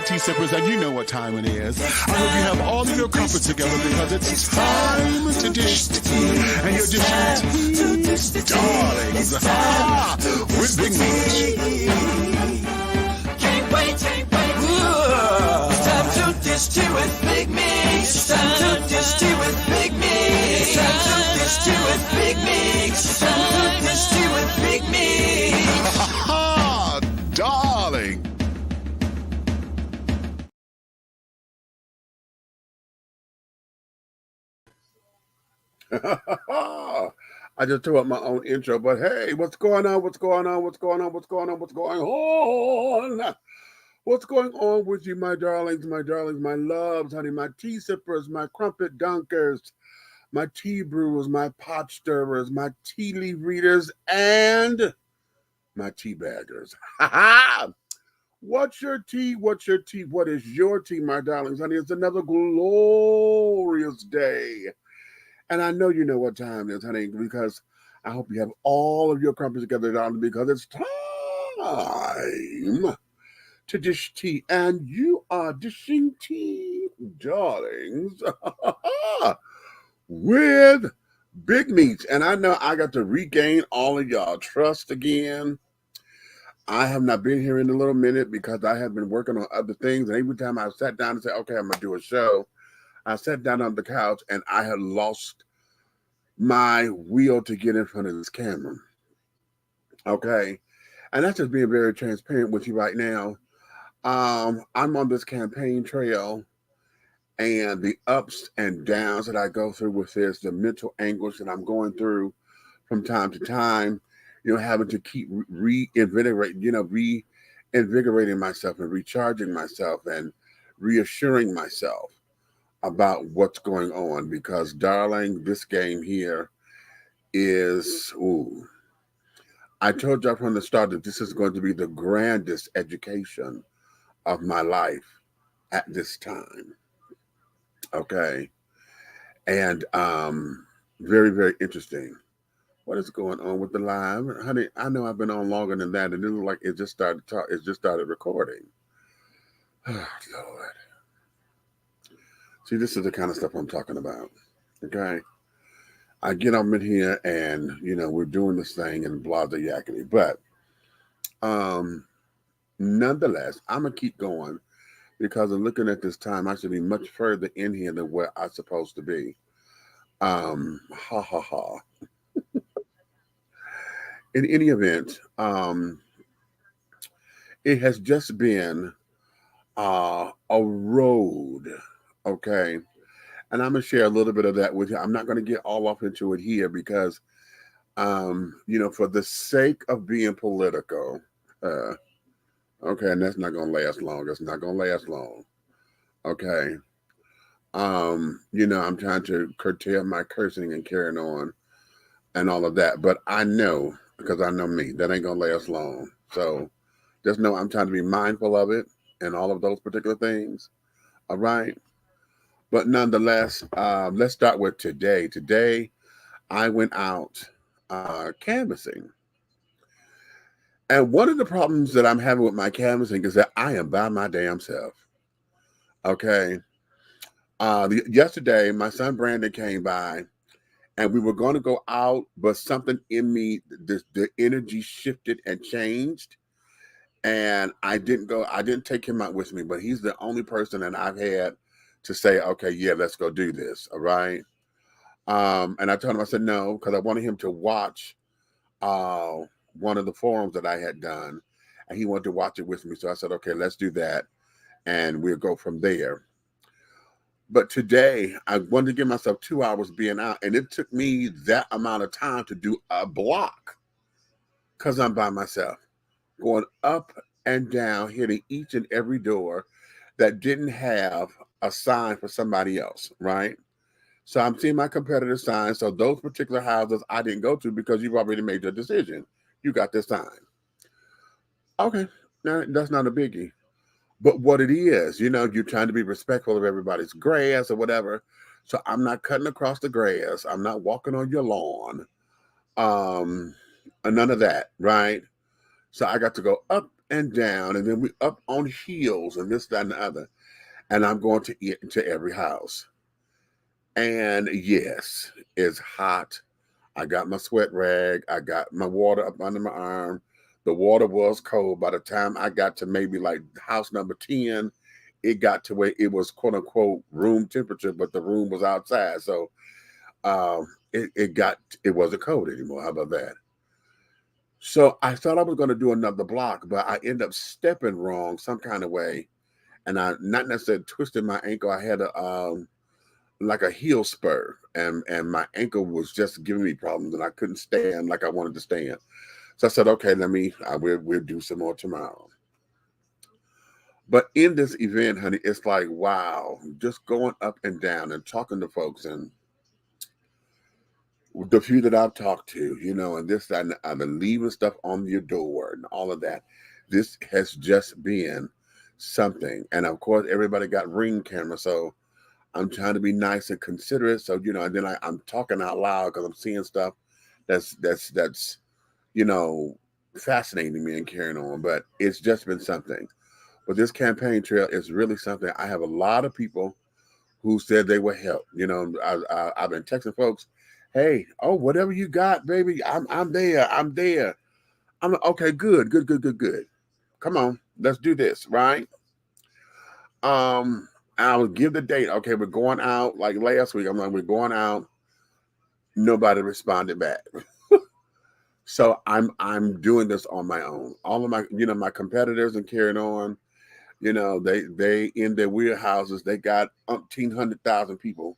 tea sippers, and you know what time it is. I hope you have all of your crumpets together because it's time to dish tea. And you're dishing tea, darlings, with Big Meat. Can't wait. It's time to dish tea with Big Meat. It's time to dish tea with Big Meat. It's time to dish tea with Big Meat. It's time to dish tea with Big Meat. Darling. I just threw up my own intro, but hey, what's going on? What's going on with you, my darlings, my loves, honey, my tea sippers, my crumpet dunkers, my tea brewers, my pot stirrers, my tea leaf readers, and my tea baggers. What's your tea? What is your tea, my darlings, honey? It's another glorious day. And I know you know what time it is, honey, because I hope you have all of your crumpets together, darling, because it's time to dish tea. And you are dishing tea, darlings, with Big Meats. And I know I got to regain all of y'all trust again. I have not been here in a little minute because I have been working on other things. And every time I sat down and said, okay, I'm going to do a show, I sat down on the couch and I had lost my will to get in front of this camera. Okay. And that's just being very transparent with you right now. I'm on this campaign trail, and the ups and downs that I go through with this, the mental anguish that I'm going through from time to time, having to keep reinvigorating myself and recharging myself and reassuring myself about what's going on, because darling, this game here is, I told y'all from the start that this is going to be the grandest education of my life at this time. Okay. And very, very interesting. What is going on with the live? Honey, I know I've been on longer than that, and it looks like it just started recording. Oh, Lord. See, this is the kind of stuff I'm talking about. Okay. I get up in here and, we're doing this thing and blah, blah, yakety. But nonetheless, I'm going to keep going because I'm looking at this time. I should be much further in here than where I'm supposed to be. In any event, it has just been a road. Okay. And I'm going to share a little bit of that with you. I'm not going to get all off into it here because, for the sake of being political, okay, and that's not going to last long. It's not going to last long. Okay. I'm trying to curtail my cursing and carrying on and all of that. But I know, because I know me, that ain't going to last long. So just know I'm trying to be mindful of it and all of those particular things. All right. But nonetheless, let's start with today. Today, I went out canvassing. And one of the problems that I'm having with my canvassing is that I am by my damn self. Okay. Yesterday, my son Brandon came by, and we were going to go out, but something in me, the energy shifted and changed. And I didn't take him out with me, but he's the only person that I've had to say, okay, yeah, let's go do this. All right. And I told him, I said, no, because I wanted him to watch one of the forums that I had done, and he wanted to watch it with me. So I said, okay, let's do that. And we'll go from there. But today I wanted to give myself 2 hours being out, and it took me that amount of time to do a block because I'm by myself, going up and down, hitting each and every door that didn't have a sign for somebody else, right? So I'm seeing my competitor signs. So those particular houses I didn't go to because you've already made your decision. You got this sign. Okay, now that's not a biggie. But what it is, you're trying to be respectful of everybody's grass or whatever. So I'm not cutting across the grass. I'm not walking on your lawn. None of that, right? So I got to go up and down, and then we up on hills and this, that, and the other. And I'm going to eat into every house. And yes, it's hot. I got my sweat rag. I got my water up under my arm. The water was cold. By the time I got to maybe like house number 10, it got to where it was quote unquote room temperature, but the room was outside. So it wasn't cold anymore. How about that? So I thought I was going to do another block, but I ended up stepping wrong some kind of way. And I not necessarily twisted my ankle. I had a like a heel spur, and my ankle was just giving me problems, and I couldn't stand like I wanted to stand. So I said, okay, we'll do some more tomorrow. But in this event, honey, it's like, wow, just going up and down and talking to folks, and the few that I've talked to, and this, that, and the other, leaving stuff on your door and all of that. This has just been something. And of course, everybody got Ring cameras, so I'm trying to be nice and considerate. So, and then I'm talking out loud because I'm seeing stuff that's fascinating me and carrying on. But it's just been something. But this campaign trail is really something. I have a lot of people who said they would help. I've been texting folks, hey, oh, whatever you got, baby, I'm there. I'm there. I'm like, okay, good. Come on, let's do this, right? I will give the date. Okay, we're going out like last week. I'm like, we're going out. Nobody responded back. So I'm doing this on my own. All of my, my competitors and carrying on, they in their warehouses, they got 1,800,000 people,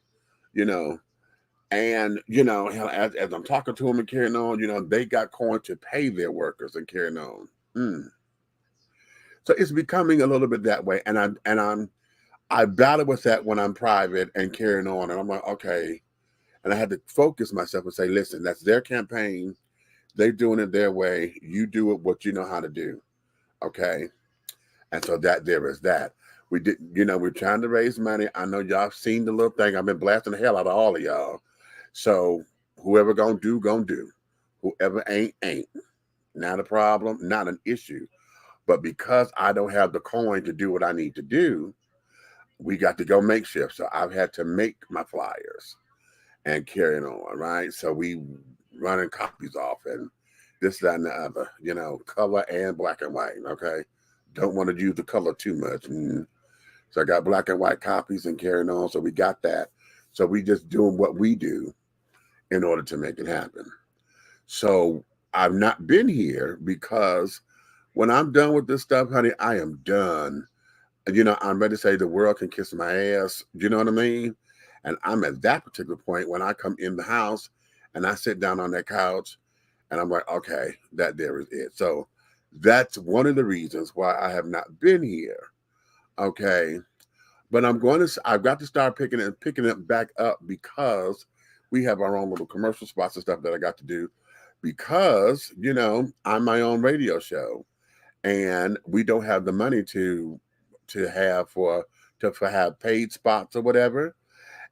and hell, as I'm talking to them and carrying on, they got coin to pay their workers and carrying on. So it's becoming a little bit that way, and I battle with that when I'm private and carrying on, and I'm like, okay, and I had to focus myself and say, listen, that's their campaign. They're doing it their way. You do it what you know how to do, okay? And so that there is that. We did, we're trying to raise money. I know y'all seen the little thing. I've been blasting the hell out of all of y'all. So whoever gonna do. Whoever ain't. Not a problem, not an issue. But because I don't have the coin to do what I need to do, we got to go makeshift. So I've had to make my flyers and carrying on, right? So we running copies off and this, that, and the other, color and black and white, okay? Don't want to use the color too much. So I got black and white copies and carrying on. So we got that. So we just doing what we do in order to make it happen. So I've not been here because when I'm done with this stuff, honey, I am done. I'm ready to say the world can kiss my ass. You know what I mean? And I'm at that particular point when I come in the house and I sit down on that couch and I'm like, okay, that there is it. So that's one of the reasons why I have not been here. Okay. But I've got to start picking it back up because we have our own little commercial spots and stuff that I got to do because, I'm my own radio show and we don't have the money to have have paid spots or whatever.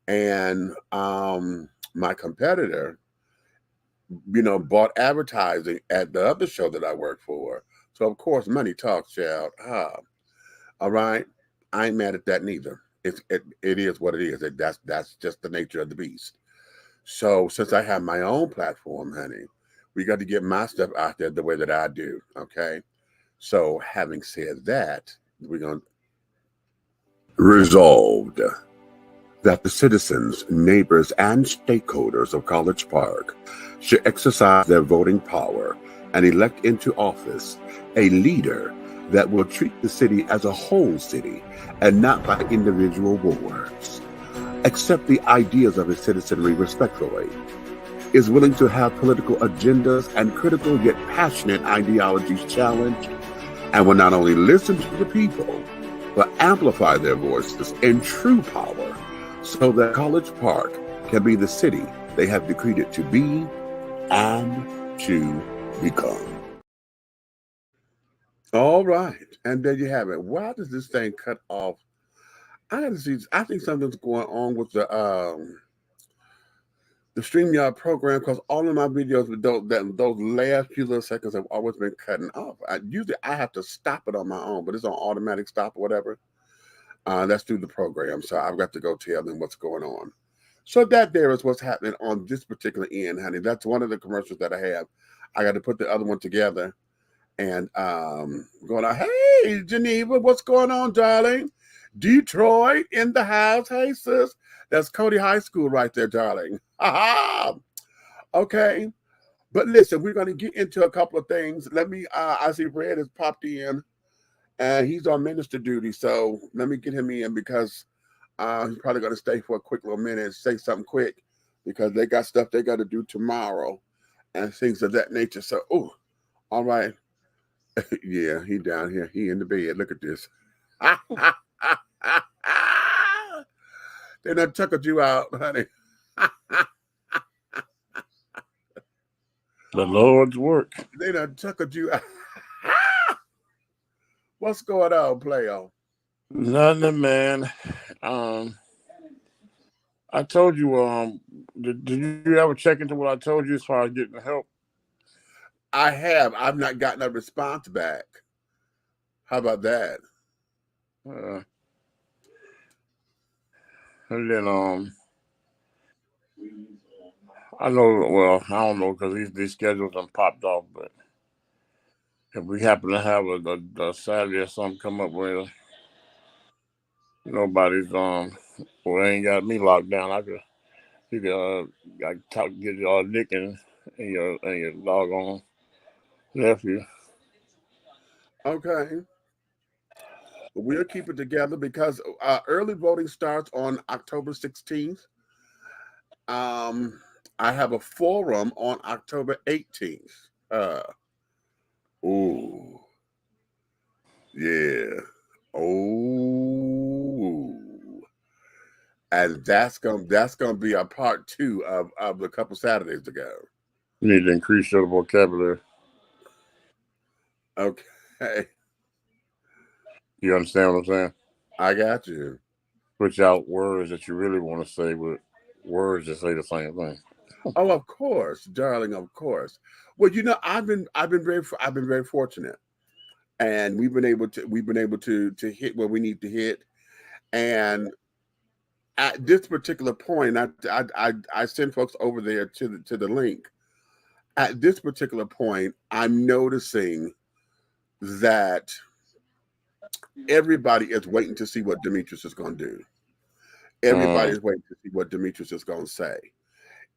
And my competitor, bought advertising at the other show that I work for. So of course, money talks, child. All right. I ain't mad at that neither. It is what it is. That's just the nature of the beast. So since I have my own platform, honey, we got to get my stuff out there the way that I do. Okay. So having said that, we're going to resolved that the citizens, neighbors, and stakeholders of College Park should exercise their voting power and elect into office a leader that will treat the city as a whole city and not by individual wards, accept the ideas of its citizenry respectfully, is willing to have political agendas and critical yet passionate ideologies challenged, and will not only listen to the people, but amplify their voices in true power so that College Park can be the city they have decreed it to be and to become. All right. And there you have it. Why does this thing cut off? I think something's going on with the StreamYard program, because all of my videos with those last few little seconds have always been cutting off. Usually I have to stop it on my own, but it's on automatic stop or whatever. That's through the program, so I've got to go tell them what's going on. So that there is what's happening on this particular end, honey. That's one of the commercials that I have. I got to put the other one together and going on. Hey, Geneva, what's going on, darling? Detroit in the house. Hey, sis. That's Cody High School right there, darling. Okay. But listen, we're going to get into a couple of things. Let me, I see Red has popped in and he's on minister duty. So let me get him in because he's probably going to stay for a quick little minute and say something quick because they got stuff they got to do tomorrow and things of that nature. So, oh, all right. Yeah, he down here. He in the bed. Look at this. They done tuckered you out, honey. The Lord's work. They done tuckered you out. What's going on, player? Nothing, man. I told you, did you ever check into what I told you as far as getting help? I have. I've not gotten a response back. How about that? And then, I know, well, I don't know because these schedules done popped off, but if we happen to have a Saturday or something come up where nobody's, well, ain't got me locked down, I could get Nick and your doggone nephew. Okay. We'll keep it together because early voting starts on October 16th. I have a forum on October 18th. Ooh. Yeah. Oh. And that's gonna be a part 2 of the couple Saturdays to go. You need to increase your vocabulary. Okay. You understand what I'm saying? I got you. Switch out words that you really want to say with words that say the same thing. Oh, of course, darling, of course. Well, I've been very fortunate, and we've been able to hit where we need to hit. And at this particular point, I send folks over there to the link. At this particular point, I'm noticing that everybody is waiting to see what Demetrius is going to do. Everybody is waiting to see what Demetrius is going to say.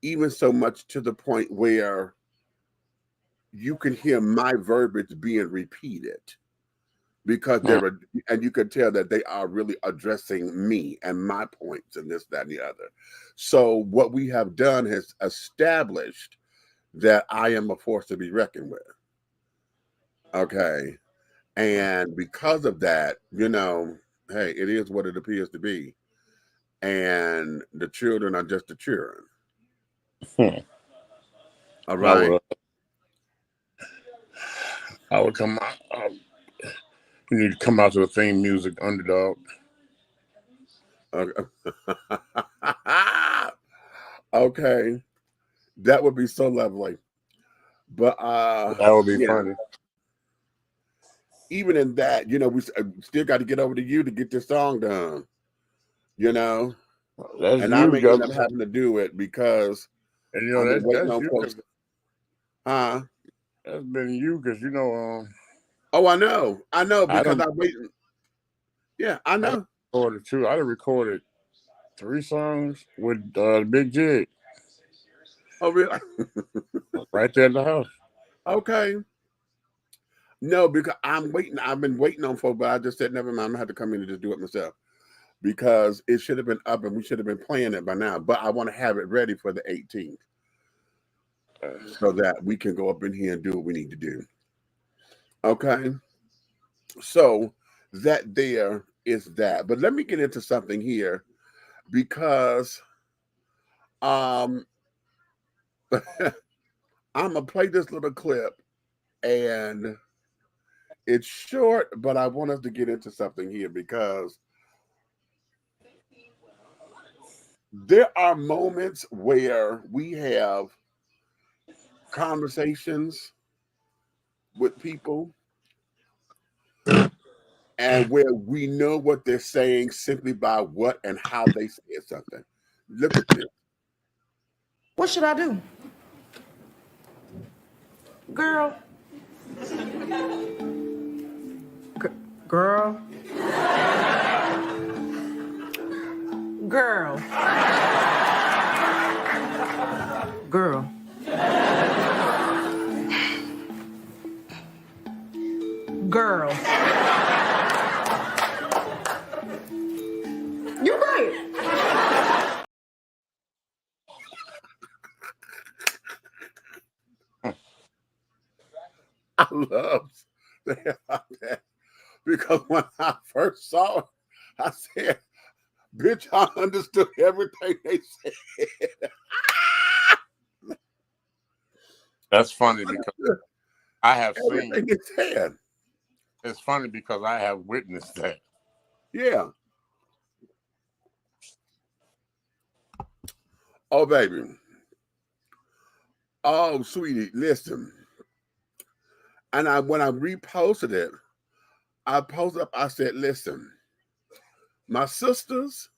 Even so much to the point where you can hear my verbiage being repeated because and you can tell that they are really addressing me and my points and this, that, and the other. So what we have done has established that I am a force to be reckoned with. Okay. And because of that, hey, it is what it appears to be. And the children are just the children. All right. I would come out. You need to come out to the theme music, Underdog. Okay. That would be so lovely. But that would be funny. Even in that, we still got to get over to you to get this song done. That's and you, I may end up having to do it because and I've been waiting on you, folks. That's been you because Oh, I know because I'm waiting. Yeah, I know. I recorded 3 songs with Big Jig. Oh, really? Right there in the house. Okay. No, because I'm waiting. I've been waiting on folks, but I just said never mind. I'm gonna have to come in and just do it myself because it should have been up and we should have been playing it by now. But I want to have it ready for the 18th so that we can go up in here and do what we need to do. Okay. So that there is that. But let me get into something here because I'm gonna play this little clip and it's short, but I want us to get into something here because there are moments where we have conversations with people and where we know what they're saying simply by what and how they say something. Look at this. What should I do? Girl. Girl. Girl. Girl. Girl. You're right. I love that because when I first saw it, I said, bitch, I understood everything they said. That's funny because I have Everything seen. they said. It's funny because I have witnessed that. Yeah. Oh, baby. Oh, sweetie, listen. And when I reposted it, I posted up, I said, listen, my sisters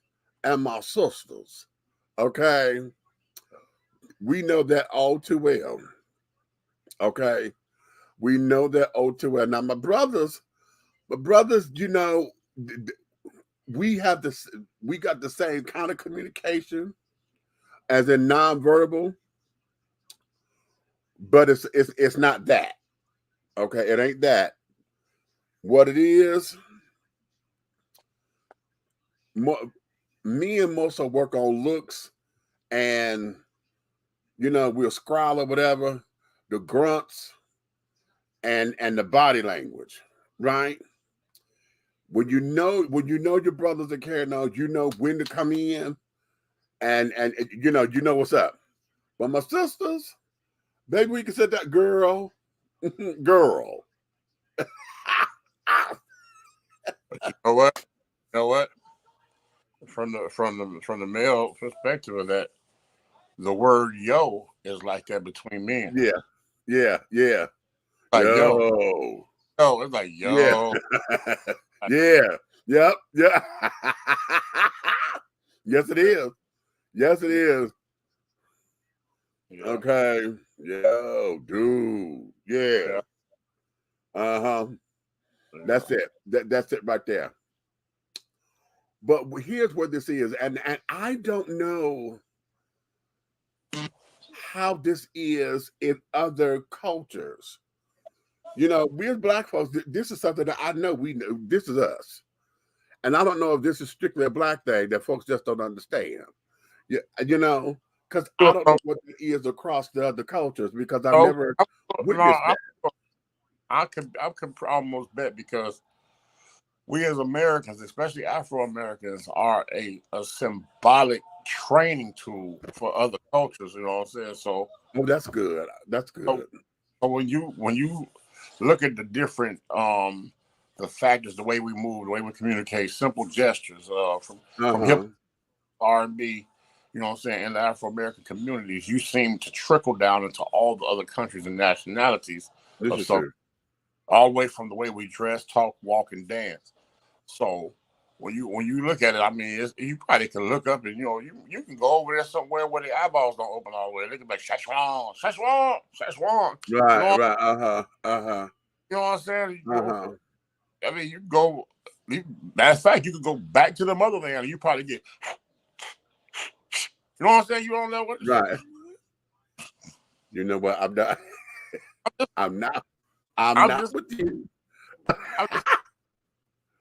and my sisters, okay, we know that all too well. Okay. We know that all too well. Now, my brothers, you know, we got the same kind of communication as in nonverbal, but it's not that. Okay, it ain't that. What it is, me and Mosa work on looks, and you know we'll scroll or whatever, the grunts, and the body language, right? When you know your brothers are carrying on, you know when to come in, and you know what's up. But my sisters, baby, we can say that girl, girl. You know what? You know what? From the male perspective of that, the word "yo" is like that between men. Yeah. Like Yo. yo, it's like Yeah. yo. Yeah. Yep. Yeah. Yes, it is. Yes, it is. Yeah. Okay. Yo, dude. Yeah. Uh-huh. That's it. That's it right there. But here's what this is, and I don't know how this is in other cultures. You know, we as Black folks, this is something that I know we know. This is us. And I don't know if this is strictly a Black thing that folks just don't understand. Yeah, you know, because I don't know what it is across the other cultures because I've never witnessed that. I could almost bet because we as Americans, especially Afro Americans, are a symbolic training tool for other cultures. You know what I'm saying? So, Oh, that's good. That's good. So when you look at the different the factors, the way we move, the way we communicate, simple gestures from hip R&B, you know what I'm saying, in the Afro American communities, you seem to trickle down into all the other countries and nationalities This of is some, true. all the way from the way we dress, talk, walk, and dance. So when you look at it, I mean, you probably can look up and you can go over there somewhere where the eyeballs don't open all the way. They can be like Szechuan, Szechuan, Szechuan. Right, You know, right. You know what I'm saying? Uh-huh. I mean, you go. Matter of fact, you could go back to the motherland and you probably get. You know what I'm saying? You don't know what. Right. You know what? I'm not. I'm not with you.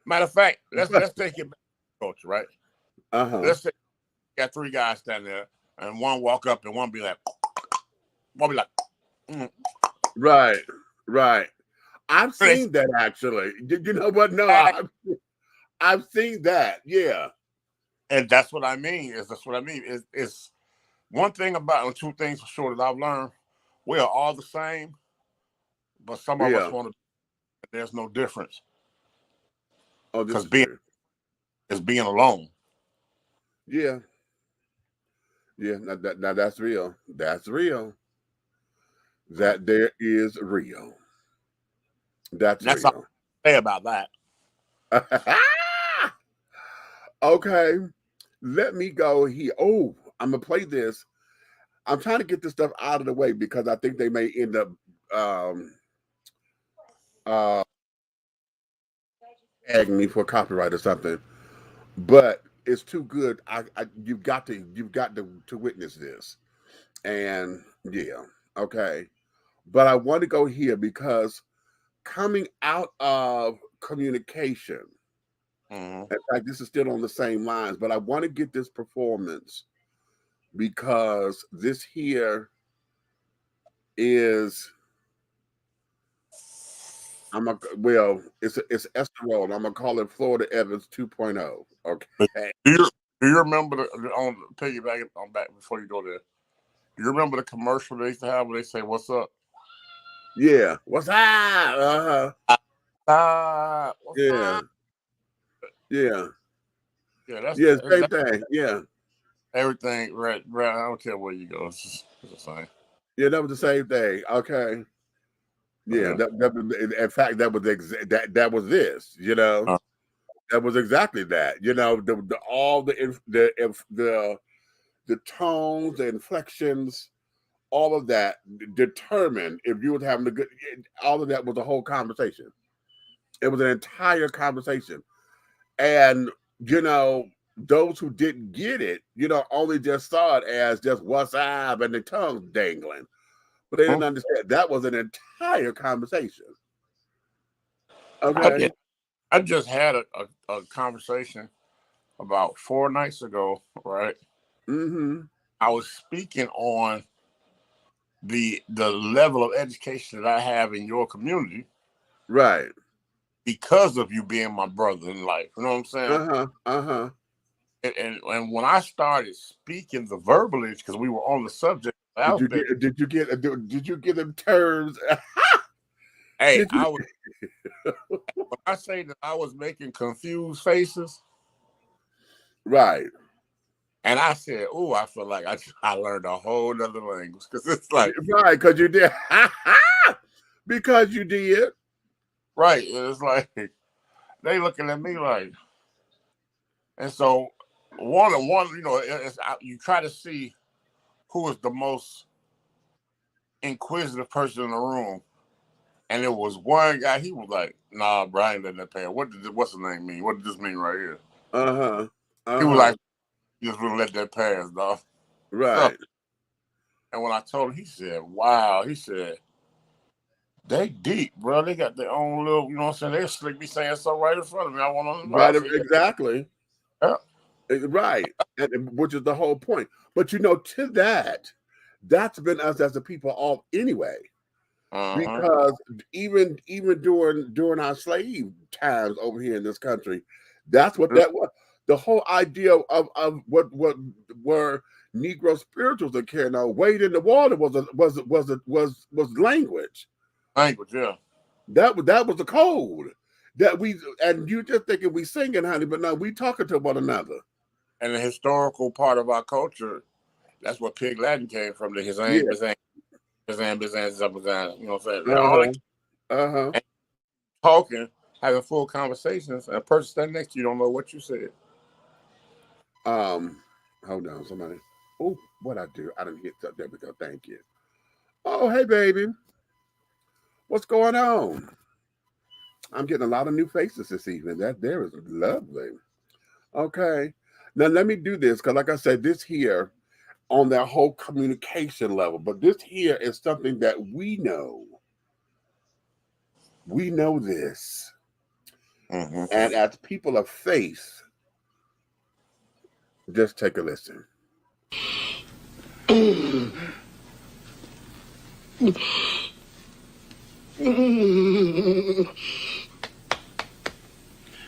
Matter of fact, let's take it back to culture, right? Let's say you got three guys standing there, and one walk up and one be like, Right. I've seen that actually. You know what? No, I've seen that. Yeah. And that's what I mean. It's one thing about, and two things for sure that I've learned. We are all the same, but some of us want to. There's no difference. Oh, this is being true. is being alone. Yeah. Yeah, now that's real. That's real. That there is real. That's That's all real. I say about that. Okay, let me go here. Oh, I'm gonna play this. I'm trying to get this stuff out of the way because I think they may end up uh tagging me for copyright or something. But it's too good. You've got to witness this. And yeah, okay. But I want to go here because coming out of communication, Mm-hmm. in fact, this is still on the same lines, but I want to get this performance because this here is it's Esterol. I'm gonna call it Florida Evans 2.0. Okay. Do you remember on piggyback on back before you go there? Do you remember the commercial they used to have where they say, "What's up?" Yeah. What's up? Uh-huh. What's Yeah. up? Yeah. Yeah, Yeah. Same that's thing. Yeah. everything. Right. I don't care where you go. It's the same. Yeah. That was the same thing. Okay. Yeah. Yeah. In fact, that was this. Uh, That was exactly that. All the tones, the inflections, all of that determined if you was having a good. All of that was a whole conversation. It was an entire conversation, and those who didn't get it, only just saw it as just what's up and the tongues dangling, but they didn't understand that was an entire conversation. Okay. I just had a conversation about 4 nights ago, right? Mm-hmm. I was speaking on the level of education that I have in your community Right. because of you being my brother in life. You know what I'm saying? Uh-huh. Uh-huh. And when I started speaking the verbiage, because we were on the subject of Did you alphabet, get did you get them terms? hey, Did you? when I say that I was making confused faces, Right. and I said, "Oh, I feel like I learned a whole other language," because it's like, Right, because you did. Because you did. right, it's like they looking at me like, and so one, you try to see who is the most inquisitive person in the room. And there was one guy, he was like, "Nah, Brian doesn't pay. What's the name mean? What does this mean right here?" Uh-huh. He was Uh-huh. like, "You just wouldn't let that pass, dog." Right. And when I told him, he said, "Wow." He said, "They deep, bro. They got their own little, you know what I'm saying? They slick be saying something right in front of me. I want to know." Right. I said, Exactly. "Yeah." Right. Which is the whole point. But to that's been us as a people all anyway. Uh-huh. Because even during our slave times over here in this country, that's what that was. The whole idea of what were Negro spirituals are carrying on, weight in the water was language. Language, yeah. That was the code that and you just thinking we singing, honey, but no, we talking to one another. And the historical part of our culture, that's what Pig Latin came from. His Yeah. aim, you know what I'm saying? All Uh-huh. that Uh-huh. talking, having full conversations, and a person standing next to you don't know what you said. Hold on, somebody. Oh, what I do? I didn't hit that. There we go. Thank you. Oh, hey, baby. What's going on? I'm getting a lot of new faces this evening. That there is lovely. Okay. Now let me do this because, like I said, this here on that whole communication level, but this here is something that we know. We know this. Mm-hmm. And as people of faith, just take a listen.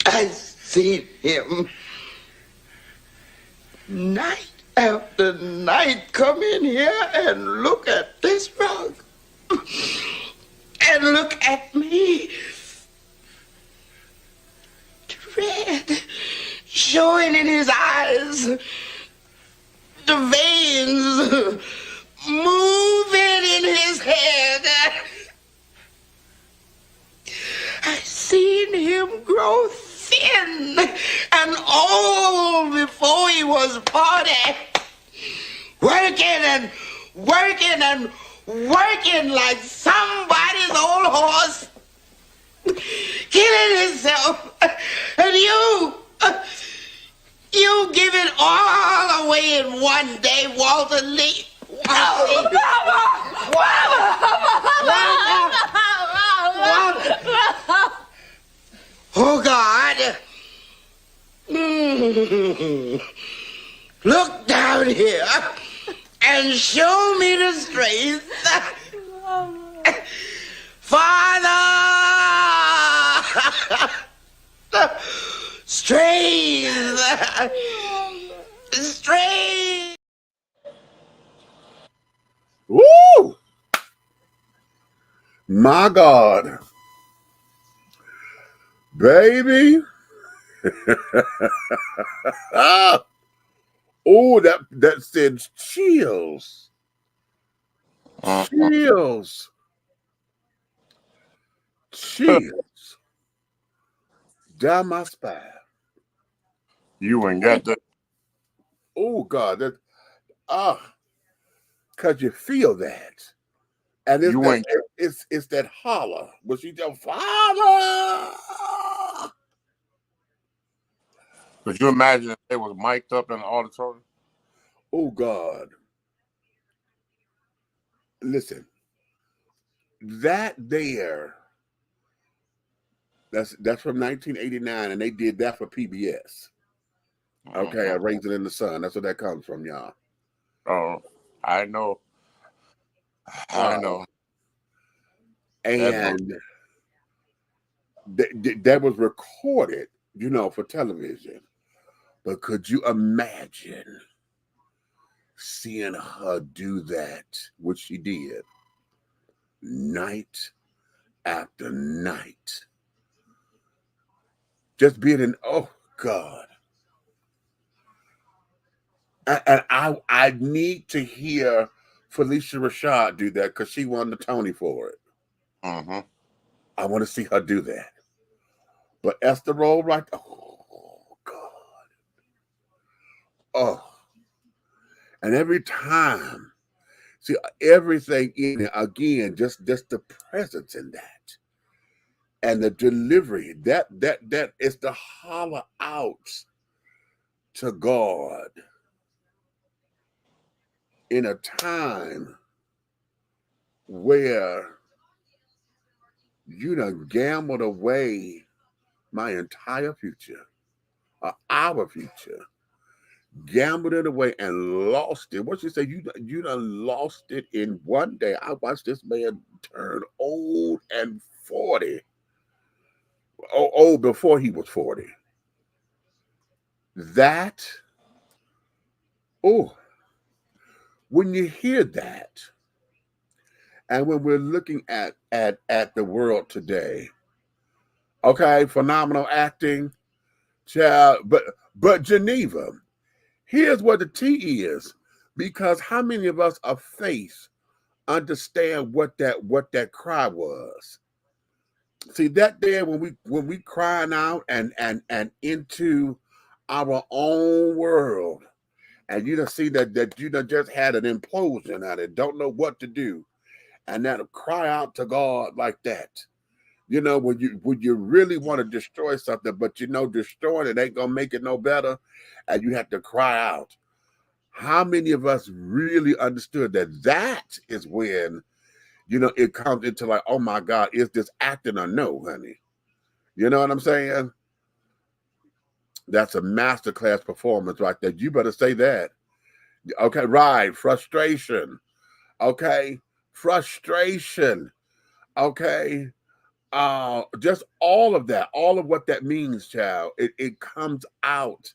I seen him night after night come in here and look at this rug and look at me. Dread showing in his eyes, the vein brains moving in his head. I seen him grow thin and old before he was 40, working and working and working like somebody's old horse, killing himself, and you give it all away in one day, Walter Lee. Oh, God. Look down here and show me the strength. Father! Strength! Strength! Woo! My God. Baby. Oh, that sends chills. Chills. Chills. Down my spine. You ain't got that. Oh, God. That, because you feel that. And it's You that, ain't. it's that holler. Was she tell Father? Could you imagine if they was mic'd up in the auditorium? Oh, God. Listen, that there, that's from 1989, and they did that for PBS. Okay, I Raised It in the Sun. That's where that comes from, y'all. Oh, I know. I know. And that was recorded, for television. But could you imagine seeing her do that, which she did, night after night? Just being in, oh, God. And I need to hear Felicia Rashad do that because she won the Tony for it. Mm-hmm. I want to see her do that. But Esther Roll, right? Oh, God. Oh. And every time, see, everything in it, again, just the presence in that. And the delivery, that is the holler out to God in a time where you done gambled away my entire future, or our future, gambled it away and lost it. What you say? You done lost it in one day. I watched this man turn old and 40. Oh, before he was 40. That, when you hear that, and when we're looking at the world today, okay, phenomenal acting, child, but Geneva, here's what the T is, because how many of us of faith understand what that cry was? See, that there when we crying out and into our own world, and you don't see that you done just had an implosion out it, don't know what to do, and that'll cry out to God like that. When you really want to destroy something, but destroying it ain't gonna make it no better, and you have to cry out. How many of us really understood that is when, it comes into like, oh my God, is this acting or no, honey? You know what I'm saying? That's a masterclass performance right there. You better say that. Okay, right. Frustration. Okay. Frustration. Okay. Just all of that, all of what that means, child. It comes out,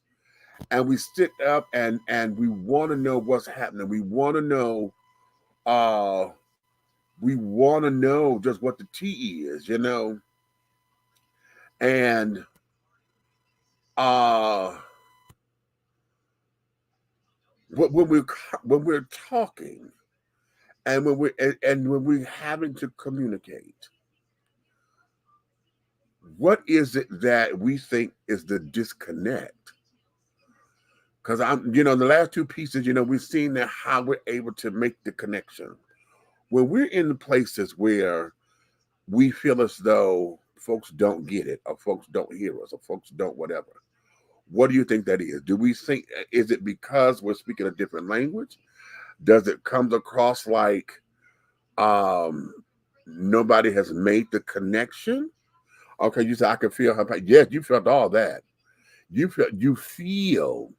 and we sit up and we want to know what's happening. We want to know just what the T is, and when we're talking and when we're having to communicate, what is it that we think is the disconnect? Because the last two pieces, we've seen that how we're able to make the connection. When we're in the places where we feel as though folks don't get it, or folks don't hear us, or folks don't whatever, what do you think that is? Do we think, is it because we're speaking a different language? Does it come across like nobody has made the connection? Okay, you said I can feel her pain. Yes, you felt all that. You feel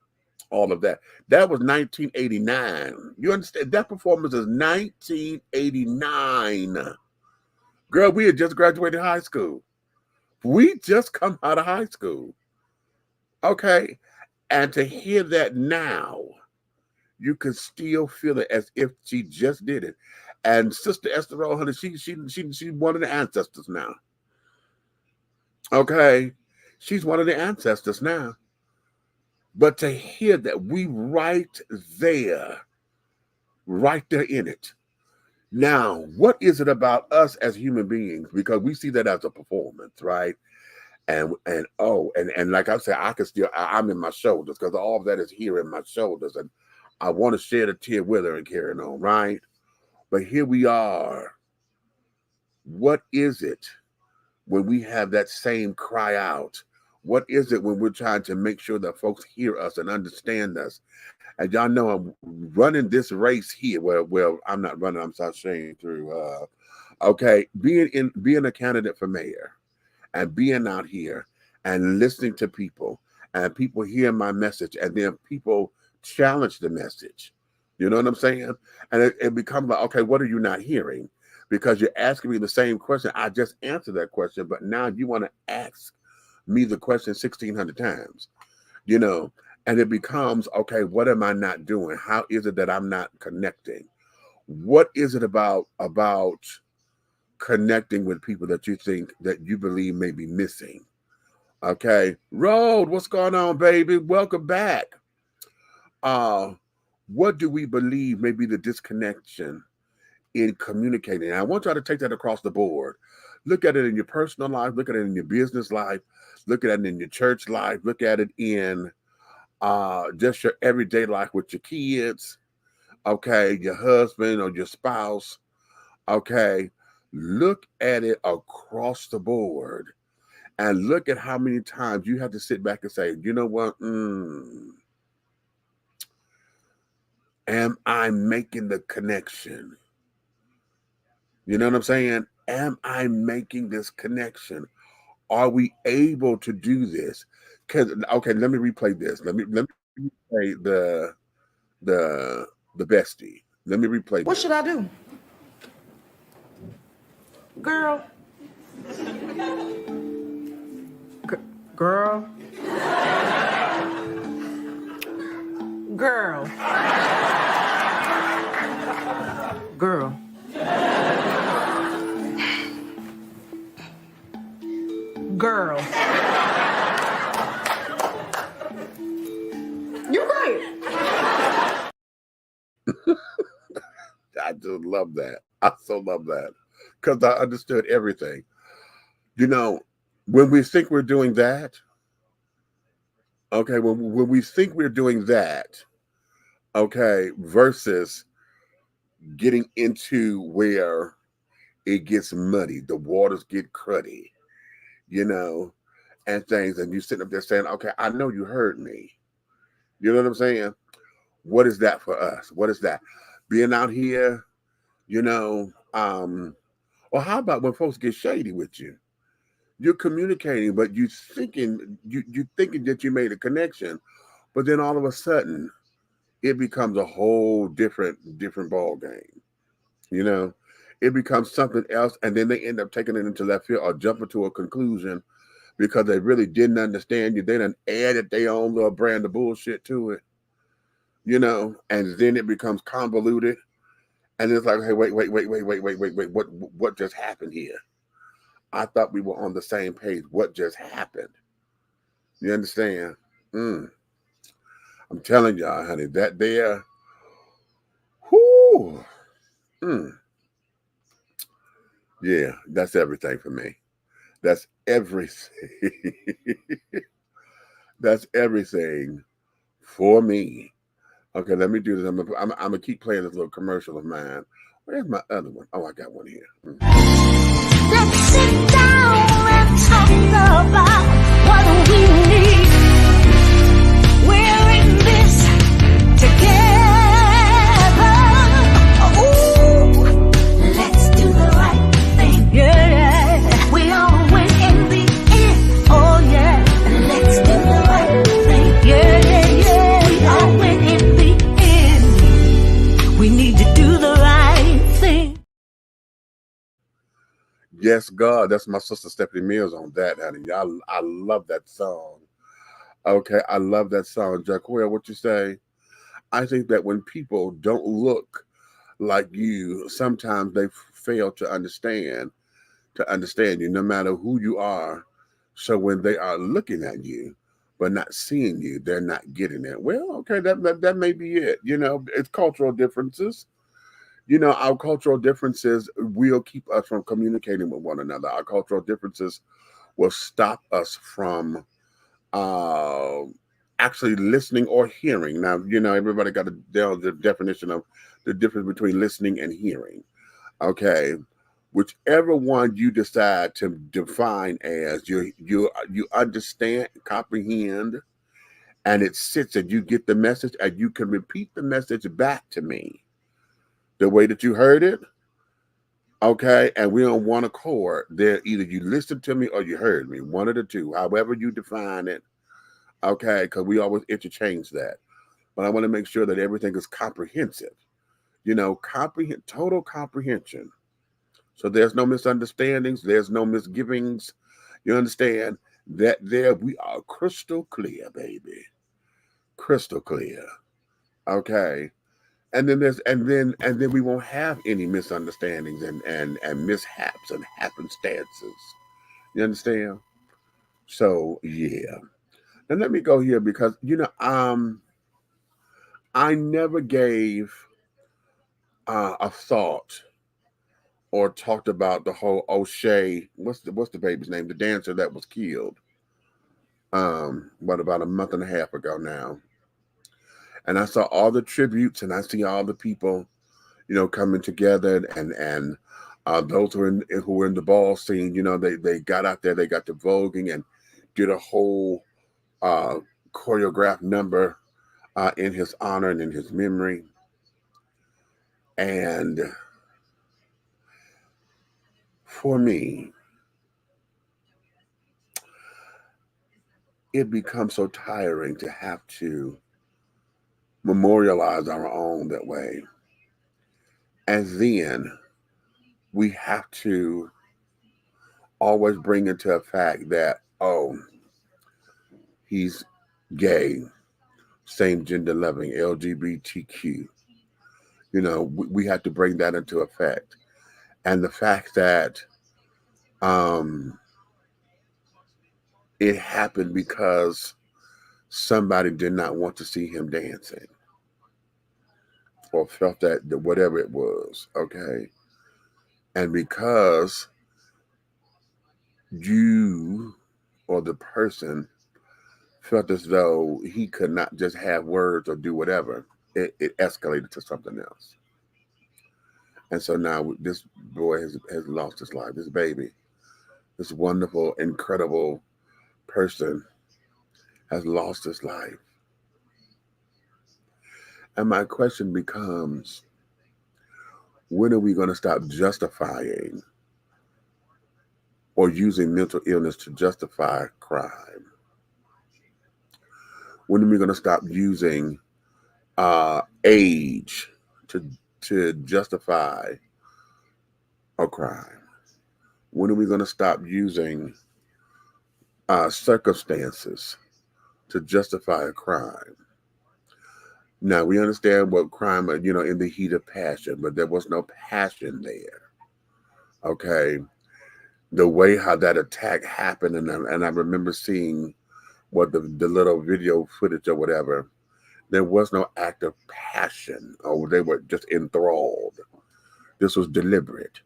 all of that. That was 1989. You understand? That performance is 1989. Girl, we had just graduated high school. We just come out of high school. Okay. And to hear that now, you can still feel it as if she just did it. And Sister Esther Rowe, honey, she's one of the ancestors now. Okay. She's one of the ancestors now. But to hear that we right there in it. Now, what is it about us as human beings? Because we see that as a performance, right? And like I said, I'm in my shoulders because all of that is here in my shoulders. And I want to shed a tear with her and carrying on, right? But here we are. What is it when we have that same cry out? What is it when we're trying to make sure that folks hear us and understand us? And y'all know I'm running this race here. Well, I'm not running. I'm saying through. Okay, being a candidate for mayor and being out here and listening to people and people hear my message and then people challenge the message. You know what I'm saying? And it becomes like, okay, what are you not hearing? Because you're asking me the same question. I just answered that question, but now you want to ask me the question 1,600 times. And it becomes, okay, what am I not doing? How is it that I'm not connecting? What is it about connecting with people that you think that you believe may be missing? Okay. Road, what's going on, baby? Welcome back. What do we believe may be the disconnection in communicating? And I want y'all to take that across the board. Look at it in your personal life. Look at it in your business life. Look at it in your church life. Look at it in just your everyday life with your kids, okay, your husband or your spouse, okay. Look at it across the board and look at how many times you have to sit back and say, you know what? Am I making the connection? You know what I'm saying? Am I making this connection? Are we able to do this? Okay, let me replay this. Let me replay the bestie. Let me replay What this. should I do? Girl. Girl. Girl. Girl. Girl. You're right. I just love that. I so love that because I understood everything. When we think we're doing that, okay, when we think we're doing that, okay, versus getting into where it gets muddy, the waters get cruddy, and things, and you sitting up there saying, okay, I know you heard me. You know what I'm saying? What is that for us? What is that? Being out here, or how about when folks get shady with you? You're communicating, but you thinking that you made a connection, but then all of a sudden it becomes a whole different ball game. It becomes something else, and then they end up taking it into left field or jumping to a conclusion because they really didn't understand you. They done added their own little brand of bullshit to it, and then it becomes convoluted. And it's like, hey, wait, what just happened here? I thought we were on the same page. What just happened? You understand? I'm telling y'all, honey, that there Woo. Yeah, that's everything for me. That's everything. That's everything for me. Okay, let me do this. I'm gonna keep playing this little commercial of mine. Where's my other one? Oh, I got one here. Let's sit down and talk about what we need. We're in this together. Ooh, let's do the right thing. Yeah, we all win in the end. Oh yeah, let's do the right thing. Yeah, we all win in the end. We need to do the right thing. Yes, God. That's my sister Stephanie Mills on that, honey. I love that song. Okay, I love that song. Jaquel, what you say? I think that when people don't look like you, sometimes they fail to understand you, no matter who you are. So when they are looking at you, but not seeing you, they're not getting it. Well, okay, that may be it. You know, it's cultural differences. You know, our cultural differences will keep us from communicating with one another. Our cultural differences will stop us from actually listening or hearing. Now, you know, everybody got to know the definition of the difference between listening and hearing. Okay, whichever one you decide to define as you understand, comprehend, and it sits and you get the message and you can repeat the message back to me the way that you heard it. Okay, and we're on one accord. There, either you listened to me or you heard me, one of the two, however you define it. Okay, because we always interchange that. But I want to make sure that everything is comprehensive. You know, total comprehension. So there's no misunderstandings, there's no misgivings. You understand that there we are crystal clear, baby. Crystal clear. Okay. And then we won't have any misunderstandings and mishaps and happenstances. You understand? So yeah. And let me go here because I never gave a thought or talked about the whole O'Shea. What's the baby's name? The dancer that was killed. What about a month and a half ago now? And I saw all the tributes, and I see all the people, you know, coming together, and those who were in the ball scene. You know, they got out there, they got to voguing and did a whole choreographed number in his honor and in his memory. And for me, it becomes so tiring to have to memorialize our own that way. And then we have to always bring into a fact that, oh, he's gay, same gender loving, LGBTQ. You know, we have to bring that into effect. And the fact that it happened because somebody did not want to see him dancing or felt that whatever it was, okay? And because you or the person felt as though he could not just have words or do whatever, it escalated to something else. And so now this boy has lost his life, this baby, this wonderful, incredible person has lost his life. And my question becomes, when are we going to stop justifying or using mental illness to justify crime? When are we going to stop using age to justify a crime? When are we going to stop using circumstances to justify a crime? Now, we understand what crime, you know, in the heat of passion, but there was no passion there. Okay. The way how that attack happened, and I remember seeing what the little video footage or whatever, There was no act of passion, or they were just enthralled. This was deliberate.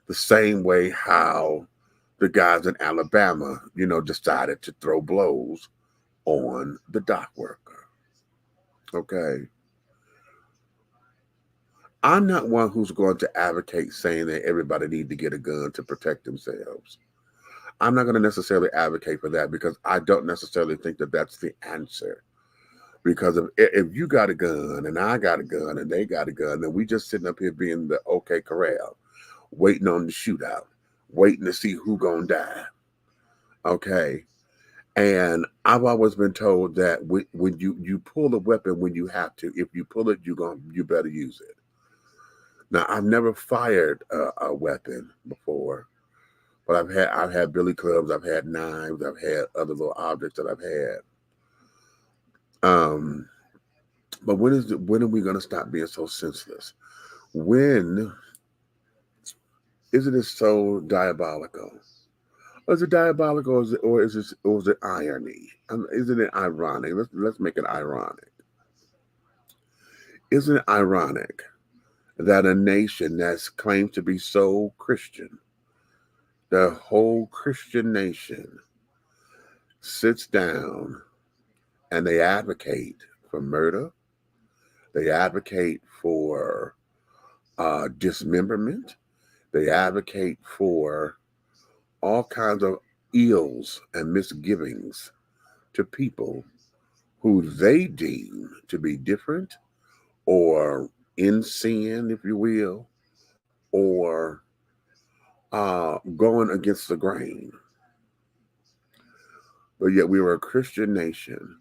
The same way how the guys in Alabama, decided to throw blows on the dock worker. Okay. I'm not one who's going to advocate saying that everybody need to get a gun to protect themselves. I'm not going to necessarily advocate for that because I don't necessarily think that that's the answer. Because if you got a gun and I got a gun and they got a gun, then we just sitting up here being the okay corral, waiting on the shootout, waiting to see who gonna die. Okay. And I've always been told that when you pull a weapon when you have to, if you pull it, you better use it. Now I've never fired a weapon before, but I've had billy clubs, I've had knives, I've had other little objects that I've had. But when are we gonna stop being so senseless? When isn't it so diabolical? Is it diabolical or is it irony? Isn't it ironic? Let's make it ironic. Isn't it ironic that a nation that's claimed to be so Christian, the whole Christian nation, sits down and they advocate for murder, they advocate for dismemberment, they advocate for all kinds of ills and misgivings to people who they deem to be different or in sin, if you will, or going against the grain. But yet we were a Christian nation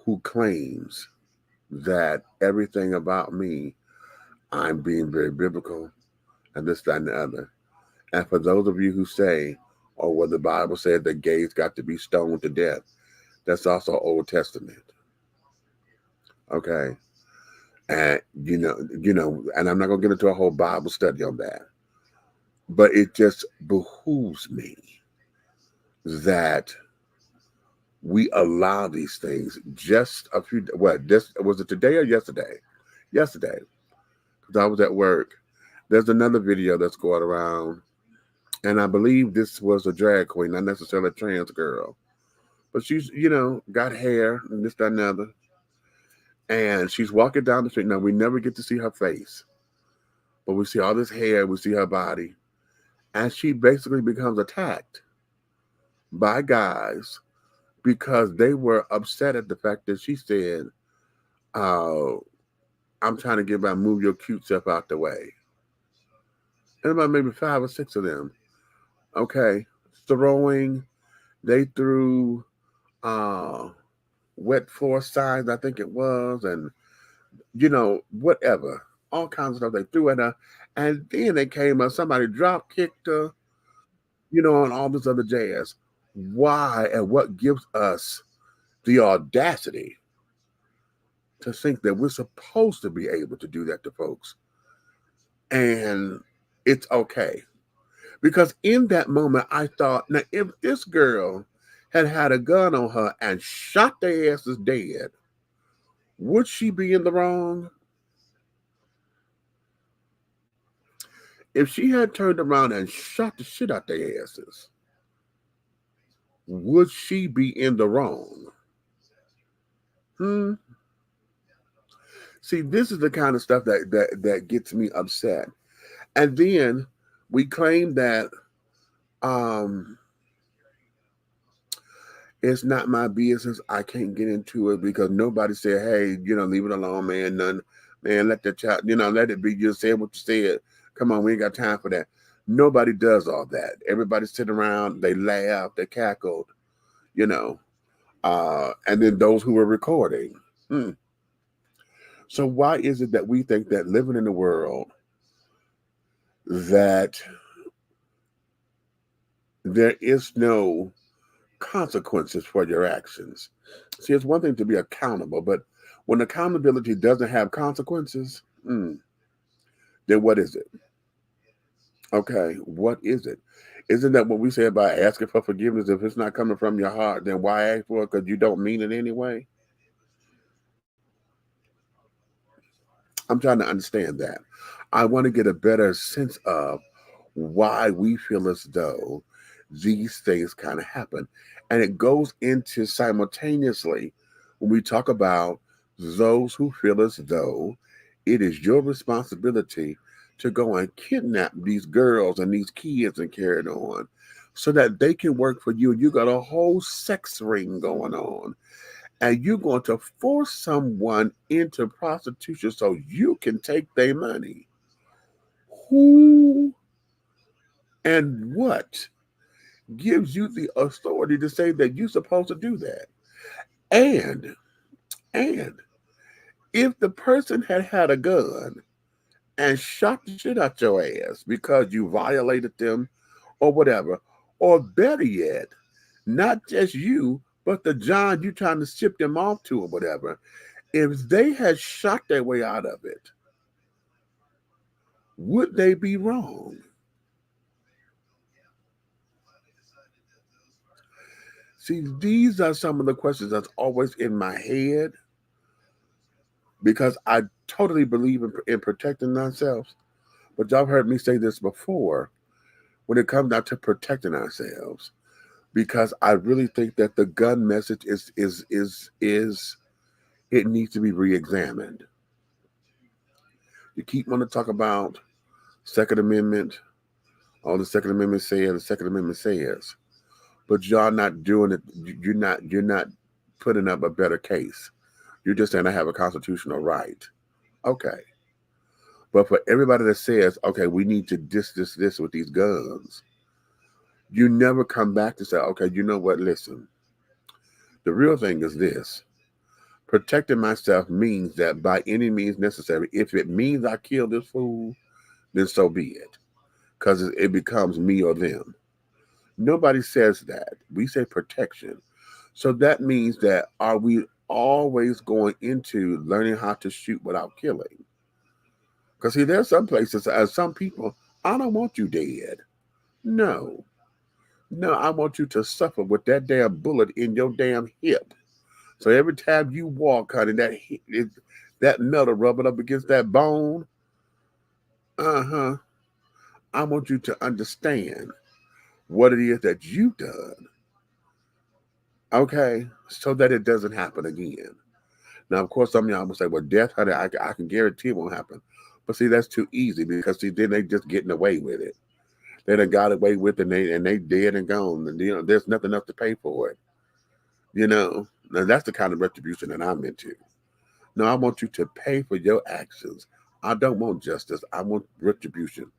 who claims that everything about me, I'm being very biblical and this, that, and the other. And for those of you who say, oh, well, the Bible said that gays got to be stoned to death, that's also Old Testament. Okay. And and I'm not gonna get into a whole Bible study on that. But it just behooves me that we allow these things. Just a few, this was it today or yesterday? Yesterday, because I was at work. There's another video that's going around, and I believe this was a drag queen, not necessarily a trans girl, but she's got hair and this, that, and the other. And she's walking down the street. Now, we never get to see her face, but we see all this hair, we see her body. And she basically becomes attacked by guys because they were upset at the fact that she said, I'm trying to get by, move your cute self out the way. And about maybe 5 or 6 of them, okay, they threw wet floor signs, I think it was, and whatever, all kinds of stuff they threw at her, and then they came up, somebody drop kicked her, and all this other jazz. Why and what gives us the audacity to think that we're supposed to be able to do that to folks, and it's okay? Because in that moment, I thought, now if this girl had a gun on her and shot their asses dead, would she be in the wrong? If she had turned around and shot the shit out their asses, would she be in the wrong? See, this is the kind of stuff that gets me upset. And then we claim that it's not my business. I can't get into it because nobody said, hey, leave it alone, man. Man, let the child, let it be. You said what you said. Come on, we ain't got time for that. Nobody does all that. Everybody sit around, they laugh, they cackled, and then those who were recording. So why is it that we think that living in a world that there is no consequences for your actions? See, it's one thing to be accountable, but when accountability doesn't have consequences, then what is it? Okay, what is it? Isn't that what we say about asking for forgiveness? If it's not coming from your heart, then why ask for it? Because you don't mean it anyway. I'm trying to understand that. I want to get a better sense of why we feel as though these things kind of happen. And it goes into simultaneously when we talk about those who feel as though it is your responsibility to go and kidnap these girls and these kids and carry it on so that they can work for you. You got a whole sex ring going on, and you're going to force someone into prostitution so you can take their money. Who and what gives you the authority to say that you're supposed to do that? And and if the person had had a gun and shot the shit out your ass because you violated them or whatever, or better yet, not just you, but the John you trying to ship them off to or whatever, if they had shot their way out of it, would they be wrong? See, these are some of the questions that's always in my head because I totally believe in protecting ourselves. But y'all heard me say this before when it comes down to protecting ourselves, because I really think that the gun message is it needs to be re-examined. You keep wanting to talk about Second Amendment, all the Second Amendment says, the Second Amendment says, but y'all not doing it. You're not putting up a better case. You're just saying I have a constitutional right. Okay. But for everybody that says, okay, we need to this with these guns, you never come back to say, okay, you know what, listen, the real thing is this. Protecting myself means that by any means necessary, if it means I kill this fool, then so be it. Because it becomes me or them. Nobody says that. We say protection. So that means that are we always going into learning how to shoot without killing? Because see, there's some places, as some people, I don't want you dead. No. No, I want you to suffer with that damn bullet in your damn hip. So every time you walk, honey, that metal rubbing up against that bone, I want you to understand what it is that you've done. Okay, so that it doesn't happen again. Now, of course, some of y'all will say, well, death, honey, I can guarantee it won't happen. But see, that's too easy because see, then they just getting away with it. They done got away with it and they dead and gone. And there's nothing else to pay for it. Now that's the kind of retribution that I'm into. No, I want you to pay for your actions. I don't want justice. I want retribution.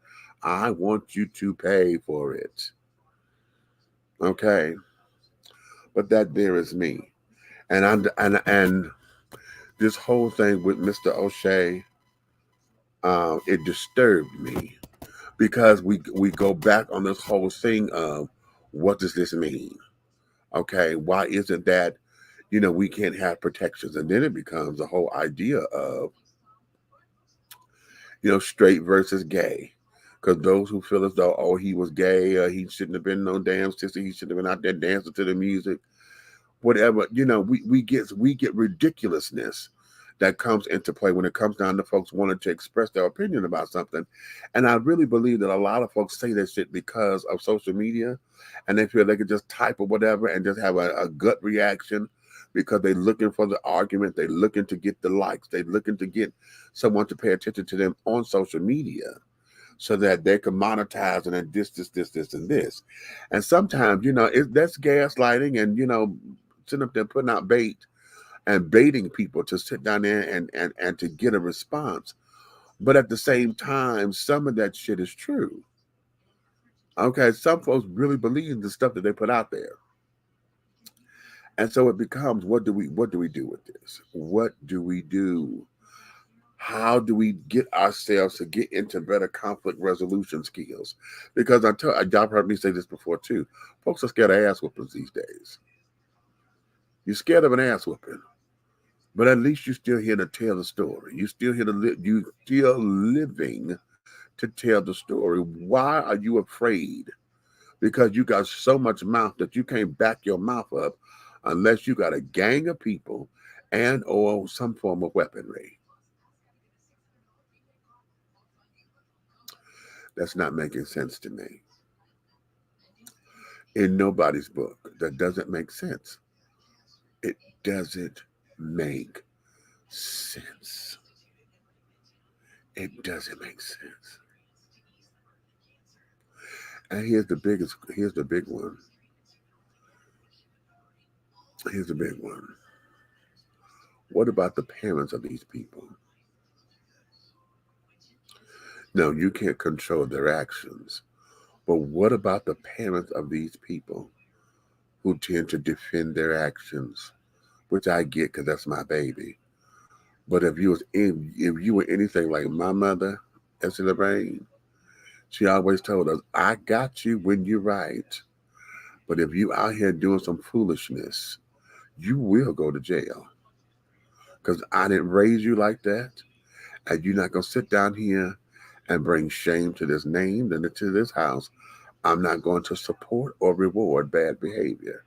I want you to pay for it. Okay. But that there is me. And this whole thing with Mr. O'Shea, it disturbed me because we go back on this whole thing of what does this mean? Okay, why isn't that, we can't have protections? And then it becomes the whole idea of, straight versus gay. Because those who feel as though, oh, he was gay, he shouldn't have been no damn sister, he should have been out there dancing to the music, whatever. We get ridiculousness that comes into play when it comes down to folks wanting to express their opinion about something. And I really believe that a lot of folks say that shit because of social media, and they feel they could just type or whatever and just have a gut reaction because they're looking for the argument, they're looking to get the likes, they're looking to get someone to pay attention to them on social media so that they can monetize and then this, and this. And sometimes, that's gaslighting and, sitting up there putting out bait and baiting people to sit down there and to get a response. But at the same time, some of that shit is true. Okay, some folks really believe the stuff that they put out there. And so it becomes, what do we do with this? What do we do? How do we get ourselves to get into better conflict resolution skills? Because y'all heard me say this before too. Folks are scared of ass whoopings these days. You're scared of an ass whooping, but at least you're still here to tell the story. You're still here you still living to tell the story. Why are you afraid? Because you got so much mouth that you can't back your mouth up unless you got a gang of people and or some form of weaponry. That's not making sense to me. In nobody's book, that doesn't make sense. It doesn't make sense. It doesn't make sense. And here's the big one. Here's the big one. What about the parents of these people? No, you can't control their actions. But what about the parents of these people who tend to defend their actions? Which I get because that's my baby. But if you were anything like my mother, Essie Lorraine, she always told us, I got you when you're right. But if you out here doing some foolishness, you will go to jail. Because I didn't raise you like that. And you're not going to sit down here and bring shame to this name and to this house. I'm not going to support or reward bad behavior.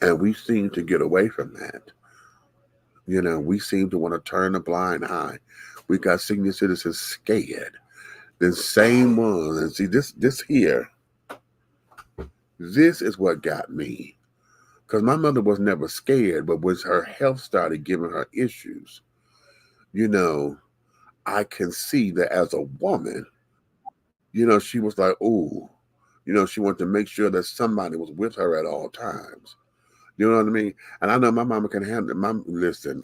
And we seem to get away from that. We seem to want to turn a blind eye. We got senior citizens scared. The same one. And see, this here, this is what got me. Because my mother was never scared, but when her health started giving her issues, I can see that as a woman, she was like, oh, she wanted to make sure that somebody was with her at all times. You know what I mean? And I know my mama can handle it. Listen,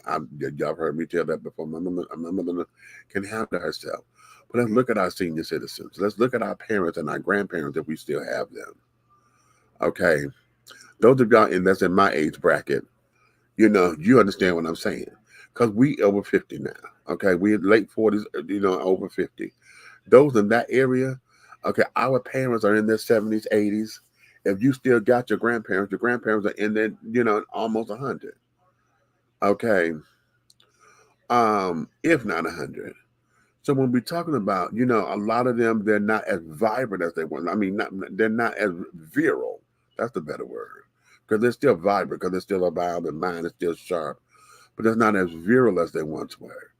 y'all heard me tell that before. My mother can handle herself. But let's look at our senior citizens. Let's look at our parents and our grandparents if we still have them. Okay. Those of y'all that's in my age bracket, you understand what I'm saying. Because we over 50 now. Okay. We late 40s, over 50. Those in that area, okay, our parents are in their 70s, 80s. If you still got your grandparents are in there, almost 100. Okay. If not 100. So when we're talking about, a lot of them, they're not as vibrant as they were. I mean, they're not as virile. That's the better word. Because they're still vibrant, because they're still about, their mind is still sharp. But they're not as virile as they once were.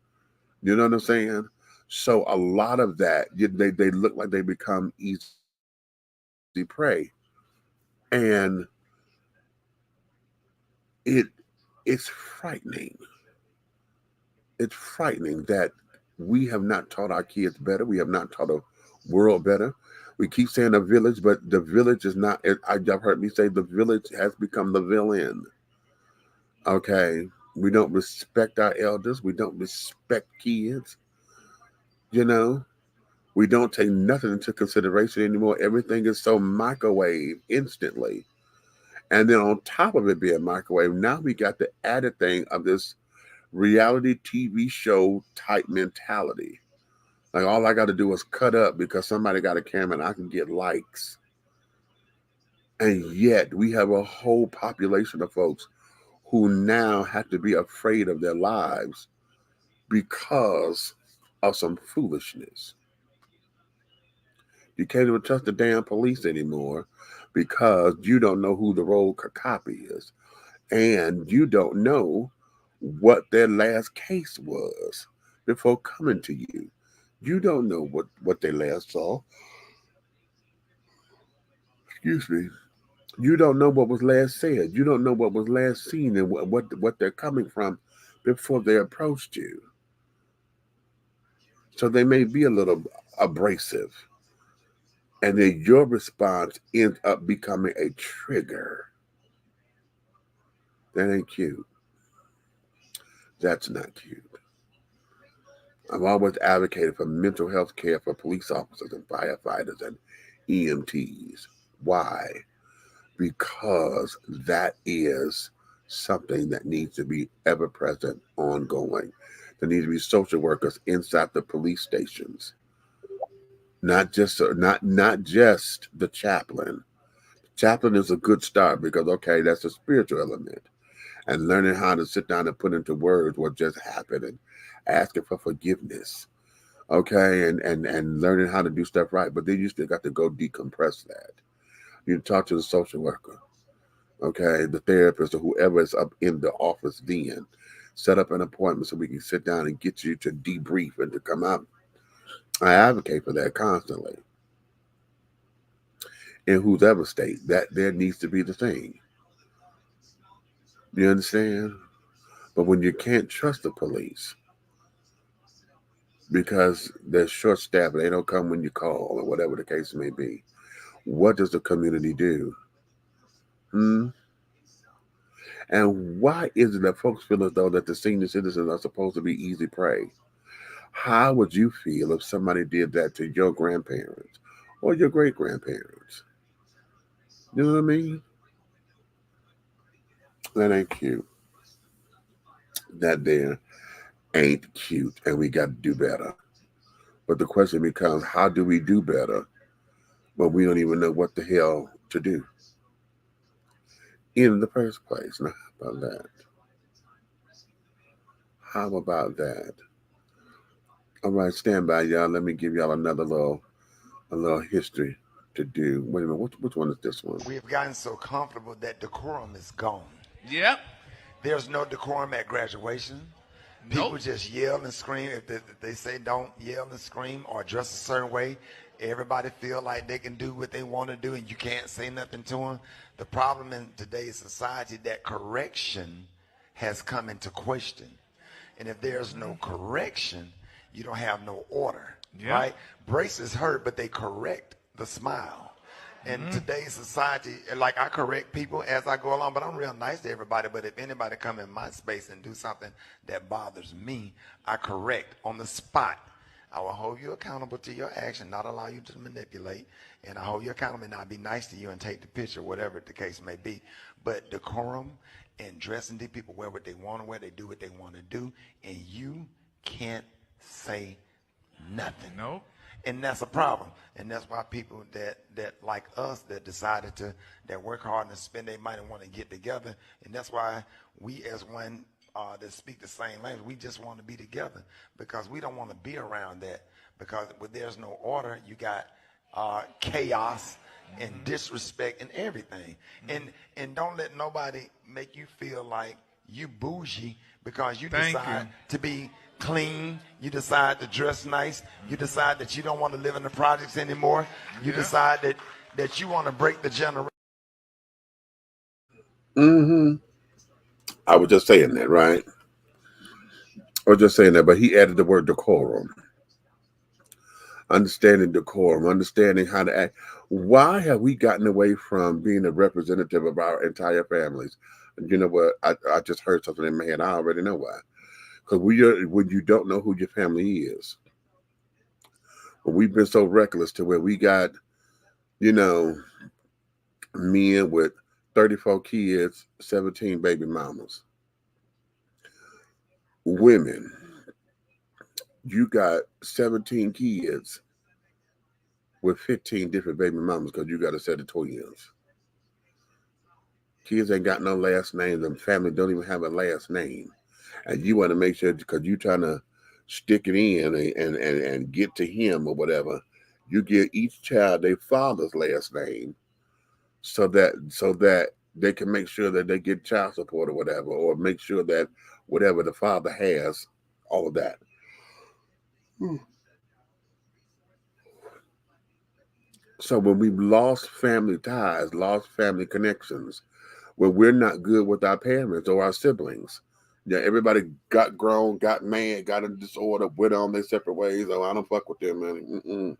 You know what I'm saying? So a lot of that, they look like they become easy prey. And it's frightening. It's frightening that we have not taught our kids better. We have not taught the world better. We keep saying the village, but the village is not. Y'all heard me say the village has become the villain. Okay, we don't respect our elders. We don't respect kids. We don't take nothing into consideration anymore. Everything is so microwave instantly. And then on top of it being microwave, now we got the added thing of this reality TV show type mentality. Like all I got to do is cut up because somebody got a camera and I can get likes. And yet we have a whole population of folks who now have to be afraid of their lives because of some foolishness. You can't even trust the damn police anymore because you don't know who the rogue cop is. And you don't know what their last case was before coming to you. You don't know what they last saw. Excuse me. You don't know what was last said. You don't know what was last seen and what they're coming from before they approached you. So they may be a little abrasive. And then your response ends up becoming a trigger. That ain't cute. That's not cute. I've always advocated for mental health care for police officers and firefighters and EMTs. Why? Because that is something that needs to be ever present, ongoing. There need to be social workers inside the police stations. Not just the chaplain. Chaplain is a good start because, okay, that's a spiritual element. And learning how to sit down and put into words what just happened and asking for forgiveness. Okay, and learning how to do stuff right. But then you still got to go decompress that. You talk to the social worker, okay, the therapist or whoever is up in the office then. Set up an appointment so we can sit down and get you to debrief and to come out I advocate for that constantly. In whose ever state, that there needs to be the thing. You understand? But when you can't trust the police because they're short staffed, they don't come when you call or whatever the case may be, what does the community do? Hmm? And why is it that folks feel as though that the senior citizens are supposed to be easy prey? How would you feel if somebody did that to your grandparents or your great grandparents? You know what I mean? That ain't cute. That there ain't cute, and we got to do better. But the question becomes, how do we do better when we don't even know what the hell to do in the first place? Now, how about that? How about that? All right, stand by, y'all. Let me give y'all another little history to do. Wait a minute, which one is this one? We have gotten so comfortable that decorum is gone. Yep. There's no decorum at graduation. People just yell and scream. If they say don't yell and scream or dress a certain way, everybody feel like they can do what they want to do and you can't say nothing to them. The problem in today's society that correction has come into question. And if there's no correction, you don't have no order, right? Braces hurt, but they correct the smile. In today's society, like I correct people as I go along, but I'm real nice to everybody. But if anybody come in my space and do something that bothers me, I correct on the spot. I will hold you accountable to your action, not allow you to manipulate, and I hold you accountable and I'll be nice to you and take the picture, whatever the case may be. But decorum and dressing, the people wear what they want to wear, they do what they want to do, and you can't say nothing. No. And that's a problem. And that's why people that like us that decided to, that work hard and spend their money want to get together. And that's why we as one that speak the same language, we just want to be together because we don't want to be around that. Because when there's no order, you got chaos and disrespect and everything. And don't let nobody make you feel like you bougie because you decide to be clean, you decide to dress nice, you decide that you don't want to live in the projects anymore, you decide that you want to break the generation. I was just saying that, right? I was just saying that, but he added the word decorum. Understanding decorum, understanding how to act. Why have we gotten away from being a representative of our entire families? You know what? I just heard something in my head. I already know why. Because when you don't know who your family is. But we've been so reckless to where we got, men with 34 kids, 17 baby mamas. Women, you got 17 kids with 15 different baby mamas because you got a set of twins. Kids ain't got no last names, and family don't even have a last name. And you want to make sure, because you're trying to stick it in and get to him or whatever, you give each child their father's last name so that they can make sure that they get child support or whatever, or make sure that whatever the father has, all of that. So when we've lost family ties, lost family connections, when we're not good with our parents or our siblings, everybody got grown, got mad, got in disorder, went on their separate ways. Oh, I don't fuck with them, man.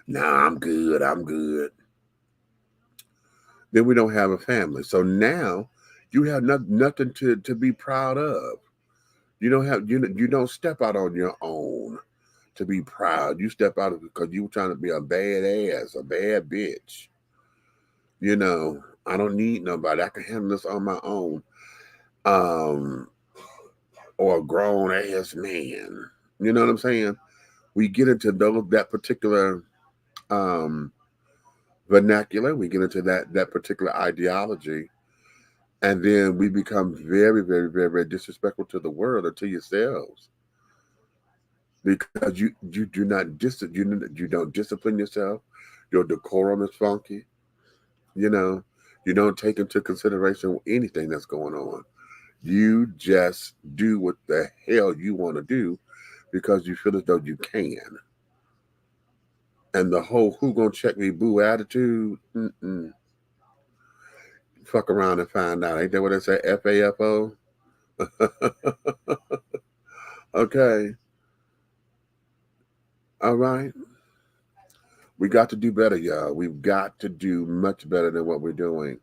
Nah, I'm good. Then we don't have a family. So now you have nothing to be proud of. You don't step out on your own to be proud. You step out because you're trying to be a bad ass, a bad bitch. I don't need nobody. I can handle this on my own. Or a grown ass man. You know what I'm saying? We get into that particular vernacular. We get into that particular ideology, and then we become very, very, very, very disrespectful to the world or to yourselves because you do not you don't discipline yourself. Your decorum is funky. You don't take into consideration anything that's going on. You just do what the hell you want to do because you feel as though you can. and the whole "who gonna check me boo" attitude. Fuck around and find out. Ain't that what they say? FAFO. Okay. All right. We got to do better, y'all. We've got to do much better than what we're doing.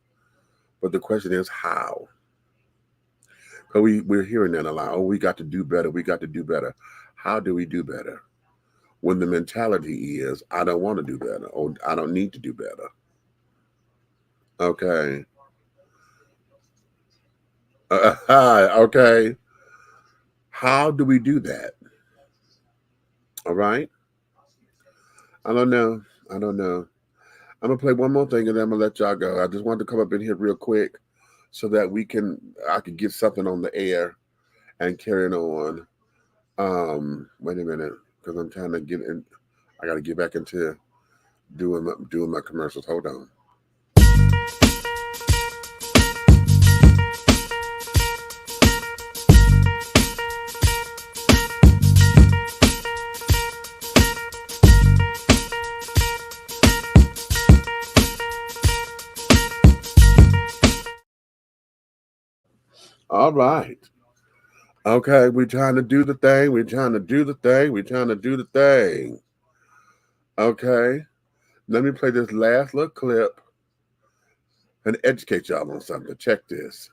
But the question is how. Because we're hearing that a lot. Oh, we got to do better. We got to do better. How do we do better? When the mentality is, I don't want to do better, or I don't need to do better. Okay. Okay. How do we do that? All right. I don't know. I don't know. I'm gonna play one more thing and then I'm gonna let y'all go. I just wanted to come up in here real quick so that I could get something on the air and carrying on. Wait a minute, because I'm trying to get in. I got to get back into doing my commercials. Hold on. All right. Okay, we're trying to do the thing. We're trying to do the thing. We're trying to do the thing. Okay. Let me play this last little clip and educate y'all on something. Check this.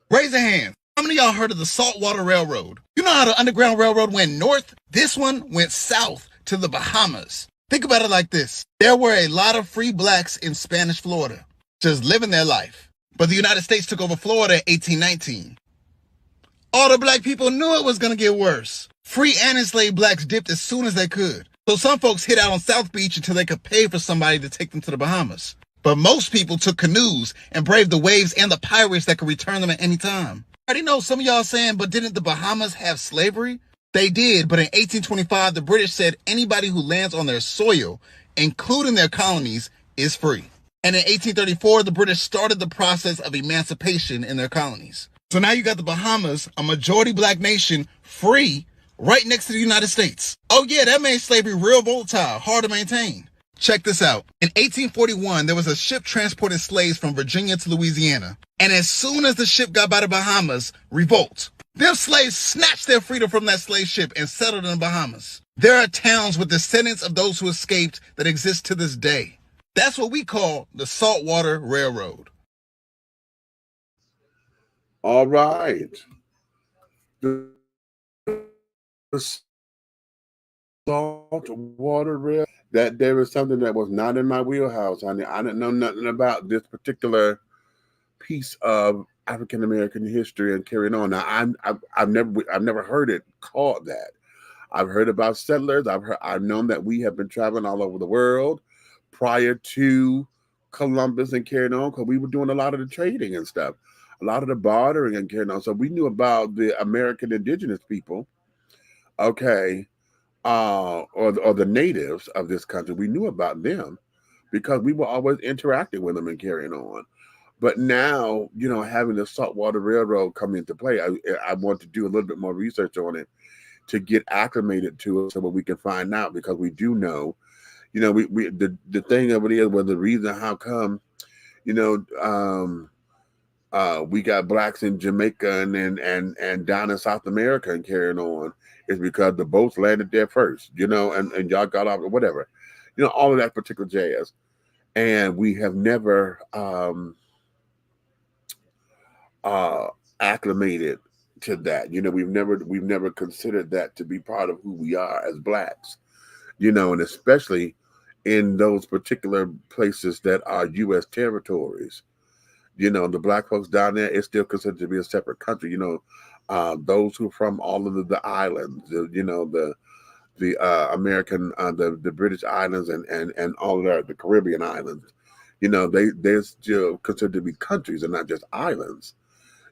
Raise a hand. How many of y'all heard of the Saltwater Railroad? You know how the Underground Railroad went north? This one went south to the Bahamas. Think about it like this. There were a lot of free blacks in Spanish Florida, just living their life. But the United States took over Florida in 1819. All the black people knew it was going to get worse. Free and enslaved blacks dipped as soon as they could. So some folks hid out on South Beach until they could pay for somebody to take them to the Bahamas. But most people took canoes and braved the waves and the pirates that could return them at any time. I already know some of y'all saying, but didn't the Bahamas have slavery? They did, but in 1825, the British said anybody who lands on their soil, including their colonies, is free. And in 1834, the British started the process of emancipation in their colonies. So now you got the Bahamas, a majority black nation, free, right next to the United States. Oh yeah, that made slavery real volatile, hard to maintain. Check this out. In 1841, there was a ship transporting slaves from Virginia to Louisiana. And as soon as the ship got by the Bahamas, revolt. Them slaves snatched their freedom from that slave ship and settled in the Bahamas. There are towns with descendants of those who escaped that exist to this day. That's what we call the Saltwater Railroad. All right. The Saltwater Railroad. That there was something that was not in my wheelhouse. I didn't know nothing about this particular piece of African American history and carrying on. Now I've never heard it called that. I've heard about settlers. I've known that we have been traveling all over the world prior to Columbus and carrying on, because we were doing a lot of the trading and stuff, a lot of the bartering and carrying on. So we knew about the American indigenous people. Okay. Or the natives of this country. We knew about them because we were always interacting with them and carrying on. But now, having the Saltwater Railroad come into play, I want to do a little bit more research on it to get acclimated to it so that we can find out, because we do know, the thing of it is, well, the reason how come, we got blacks in Jamaica and down in South America and carrying on is because the boats landed there first, and y'all got off or whatever, all of that particular jazz. And we have never acclimated to that. We've never considered that to be part of who we are as blacks, and especially in those particular places that are U.S. territories. The black folks down there is still considered to be a separate country. Those who are from all of the islands, the American, the British islands, and all of the Caribbean islands, they're still considered to be countries and not just islands.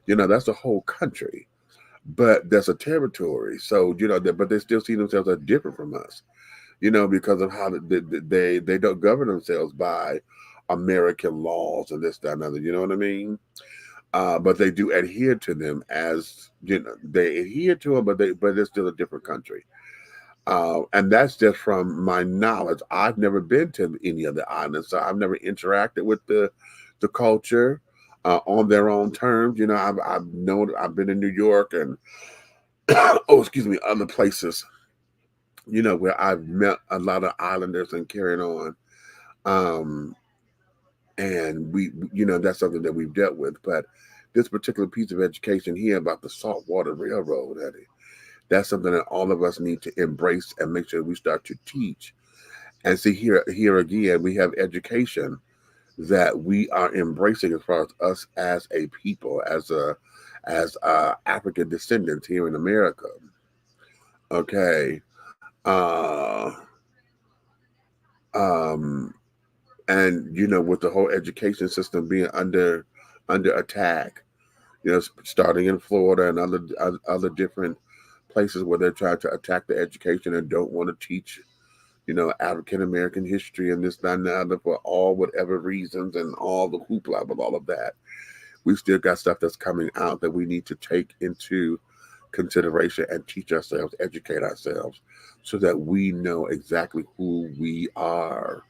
That's a whole country, but that's a territory. So but they still see themselves as different from us, because of how they don't govern themselves by American laws and this, that, and other. You know what I mean? But they do adhere to them as, they adhere to them, but they're still a different country. And that's just from my knowledge. I've never been to any of the islands, so I've never interacted with the culture on their own terms. You know, I've known I've been in New York and oh, excuse me, other places. You know, where I've met a lot of islanders and carrying on. Um, and we, you know, that's something that we've dealt with. But this particular piece of education here about the saltwater railroad, Eddie, that's something that all of us need to embrace and make sure we start to teach. And see, here again, we have education that we are embracing as far as us as a people, as African descendants here in America. Okay. Uh, um, and you know, with the whole education system being under attack, you know, starting in Florida and other different places where they're trying to attack the education and don't want to teach, you know, African American history and this, that, and the other for all whatever reasons and all the hoopla with all of that. We still got stuff that's coming out that we need to take into consideration and teach ourselves, educate ourselves, so that we know exactly who we are.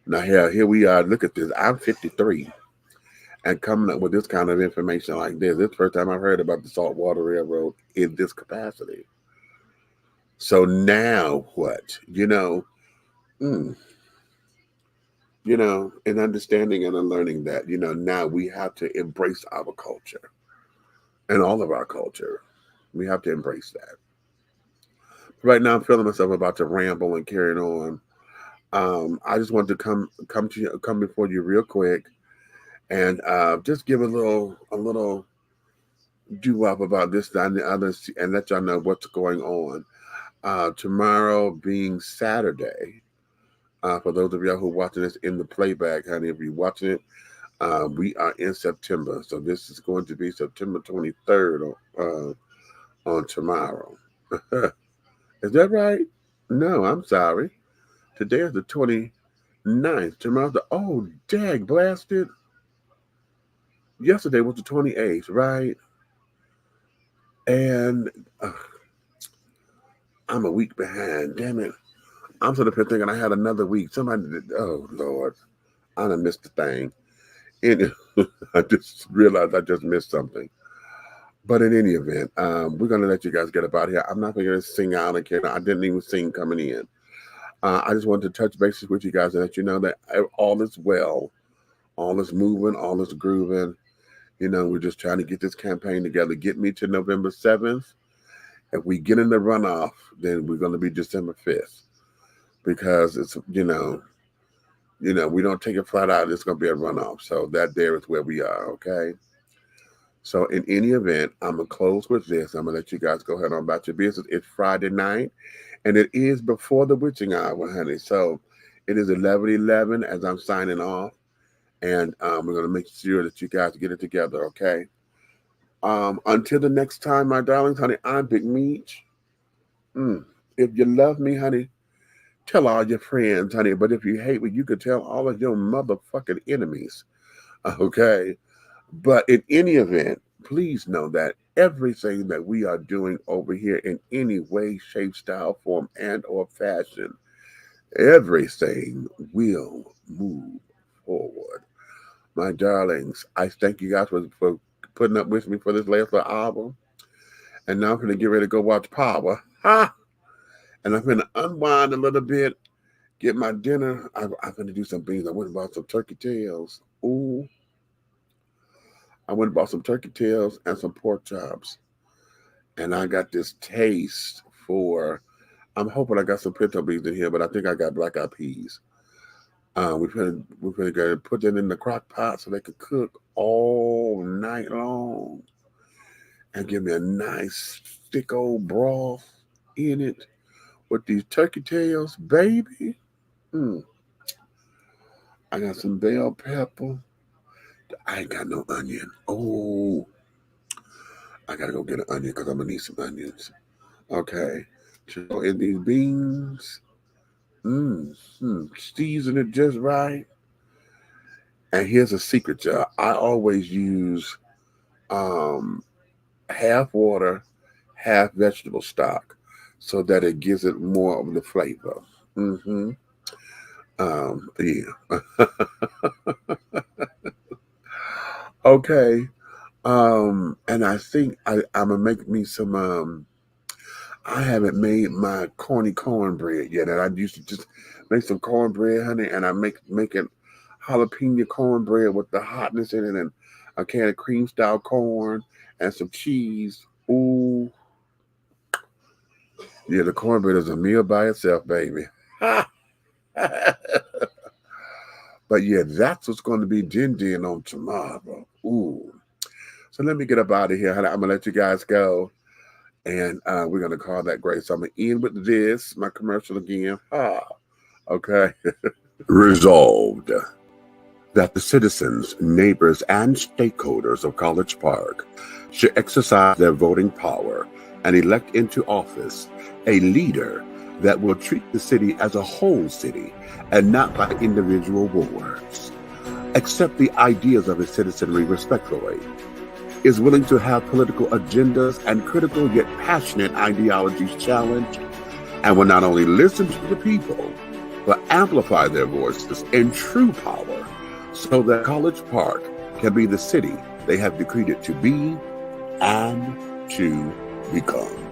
Now here we are. Look at this. I'm 53 and coming up with this kind of information like this. This is the first time I've heard about the Saltwater Railroad in this capacity. So now what? Mm, and understanding and learning that, now we have to embrace our culture and all of our culture. We have to embrace that. Right now, I'm feeling myself about to ramble and carry it on. I just wanted to come before you real quick and just give a little do up about this, that, and the others, and let y'all know what's going on. Tomorrow being Saturday, for those of y'all who are watching this in the playback, honey, if you're watching it, we are in September. So this is going to be September 23rd on tomorrow. Is that right? No, I'm sorry. Today is the 29th. Tomorrow's oh, dag, blasted. Yesterday was the 28th, right? And I'm a week behind. Damn it. I'm sort of thinking I had another week. Somebody did, oh, Lord. I done missed the thing. And I just realized I just missed something. But in any event, we're going to let you guys get up out here. I'm not going to sing out again. I didn't even sing coming in. I just wanted to touch bases with you guys and let you know that all is well. All is moving. All is grooving. We're just trying to get this campaign together. Get me to November 7th. If we get in the runoff, then we're going to be December 5th. Because it's, we don't take it flat out. It's going to be a runoff. So that there is where we are, okay? So in any event, I'm going to close with this. I'm going to let you guys go ahead on about your business. It's Friday night, and it is before the witching hour, honey. So it is 11:11 as I'm signing off, and we're going to make sure that you guys get it together, okay? Until the next time, my darlings, honey, I'm Big Meech. If you love me, honey, tell all your friends, honey. But if you hate me, you could tell all of your motherfucking enemies, okay? But in any event, please know that everything that we are doing over here in any way, shape, style, form, and or fashion, everything will move forward. My darlings, I thank you guys for putting up with me for this last little album. And now I'm going to get ready to go watch Power. Ha! And I'm going to unwind a little bit, get my dinner. I'm going to do some beans. I went and bought some turkey tails. Ooh. I went and bought some turkey tails and some pork chops. And I got this taste for, I'm hoping I got some pinto beans in here, but I think I got black eyed peas. We're going to put that in the crock pot so they could cook all night long and give me a nice thick old broth in it with these turkey tails, baby. I got some bell pepper. I ain't got no onion. Oh, I gotta go get an onion because I'm gonna need some onions. Okay. So in these beans, season it just right. And here's a secret, y'all. I always use half water, half vegetable stock. so that it gives it more of the flavor. Yeah. Okay. And I think I'm gonna make me some. I haven't made my cornbread yet, and I used to just make some cornbread, honey, and I making jalapeno cornbread with the hotness in it, and a can of cream style corn and some cheese. Ooh, yeah, the cornbread is a meal by itself, baby. But yeah, that's what's going to be din on tomorrow. Ooh. So let me get up out of here. I'm gonna let you guys go. And we're going to call that great. So I'm going to end with this, my commercial again. Okay. Resolved that the citizens, neighbors, and stakeholders of College Park should exercise their voting power and elect into office a leader that will treat the city as a whole city and not by individual wards, accept the ideas of his citizenry respectfully, is willing to have political agendas and critical yet passionate ideologies challenged, and will not only listen to the people, but amplify their voices in true power so that College Park can be the city they have decreed it to be and to become.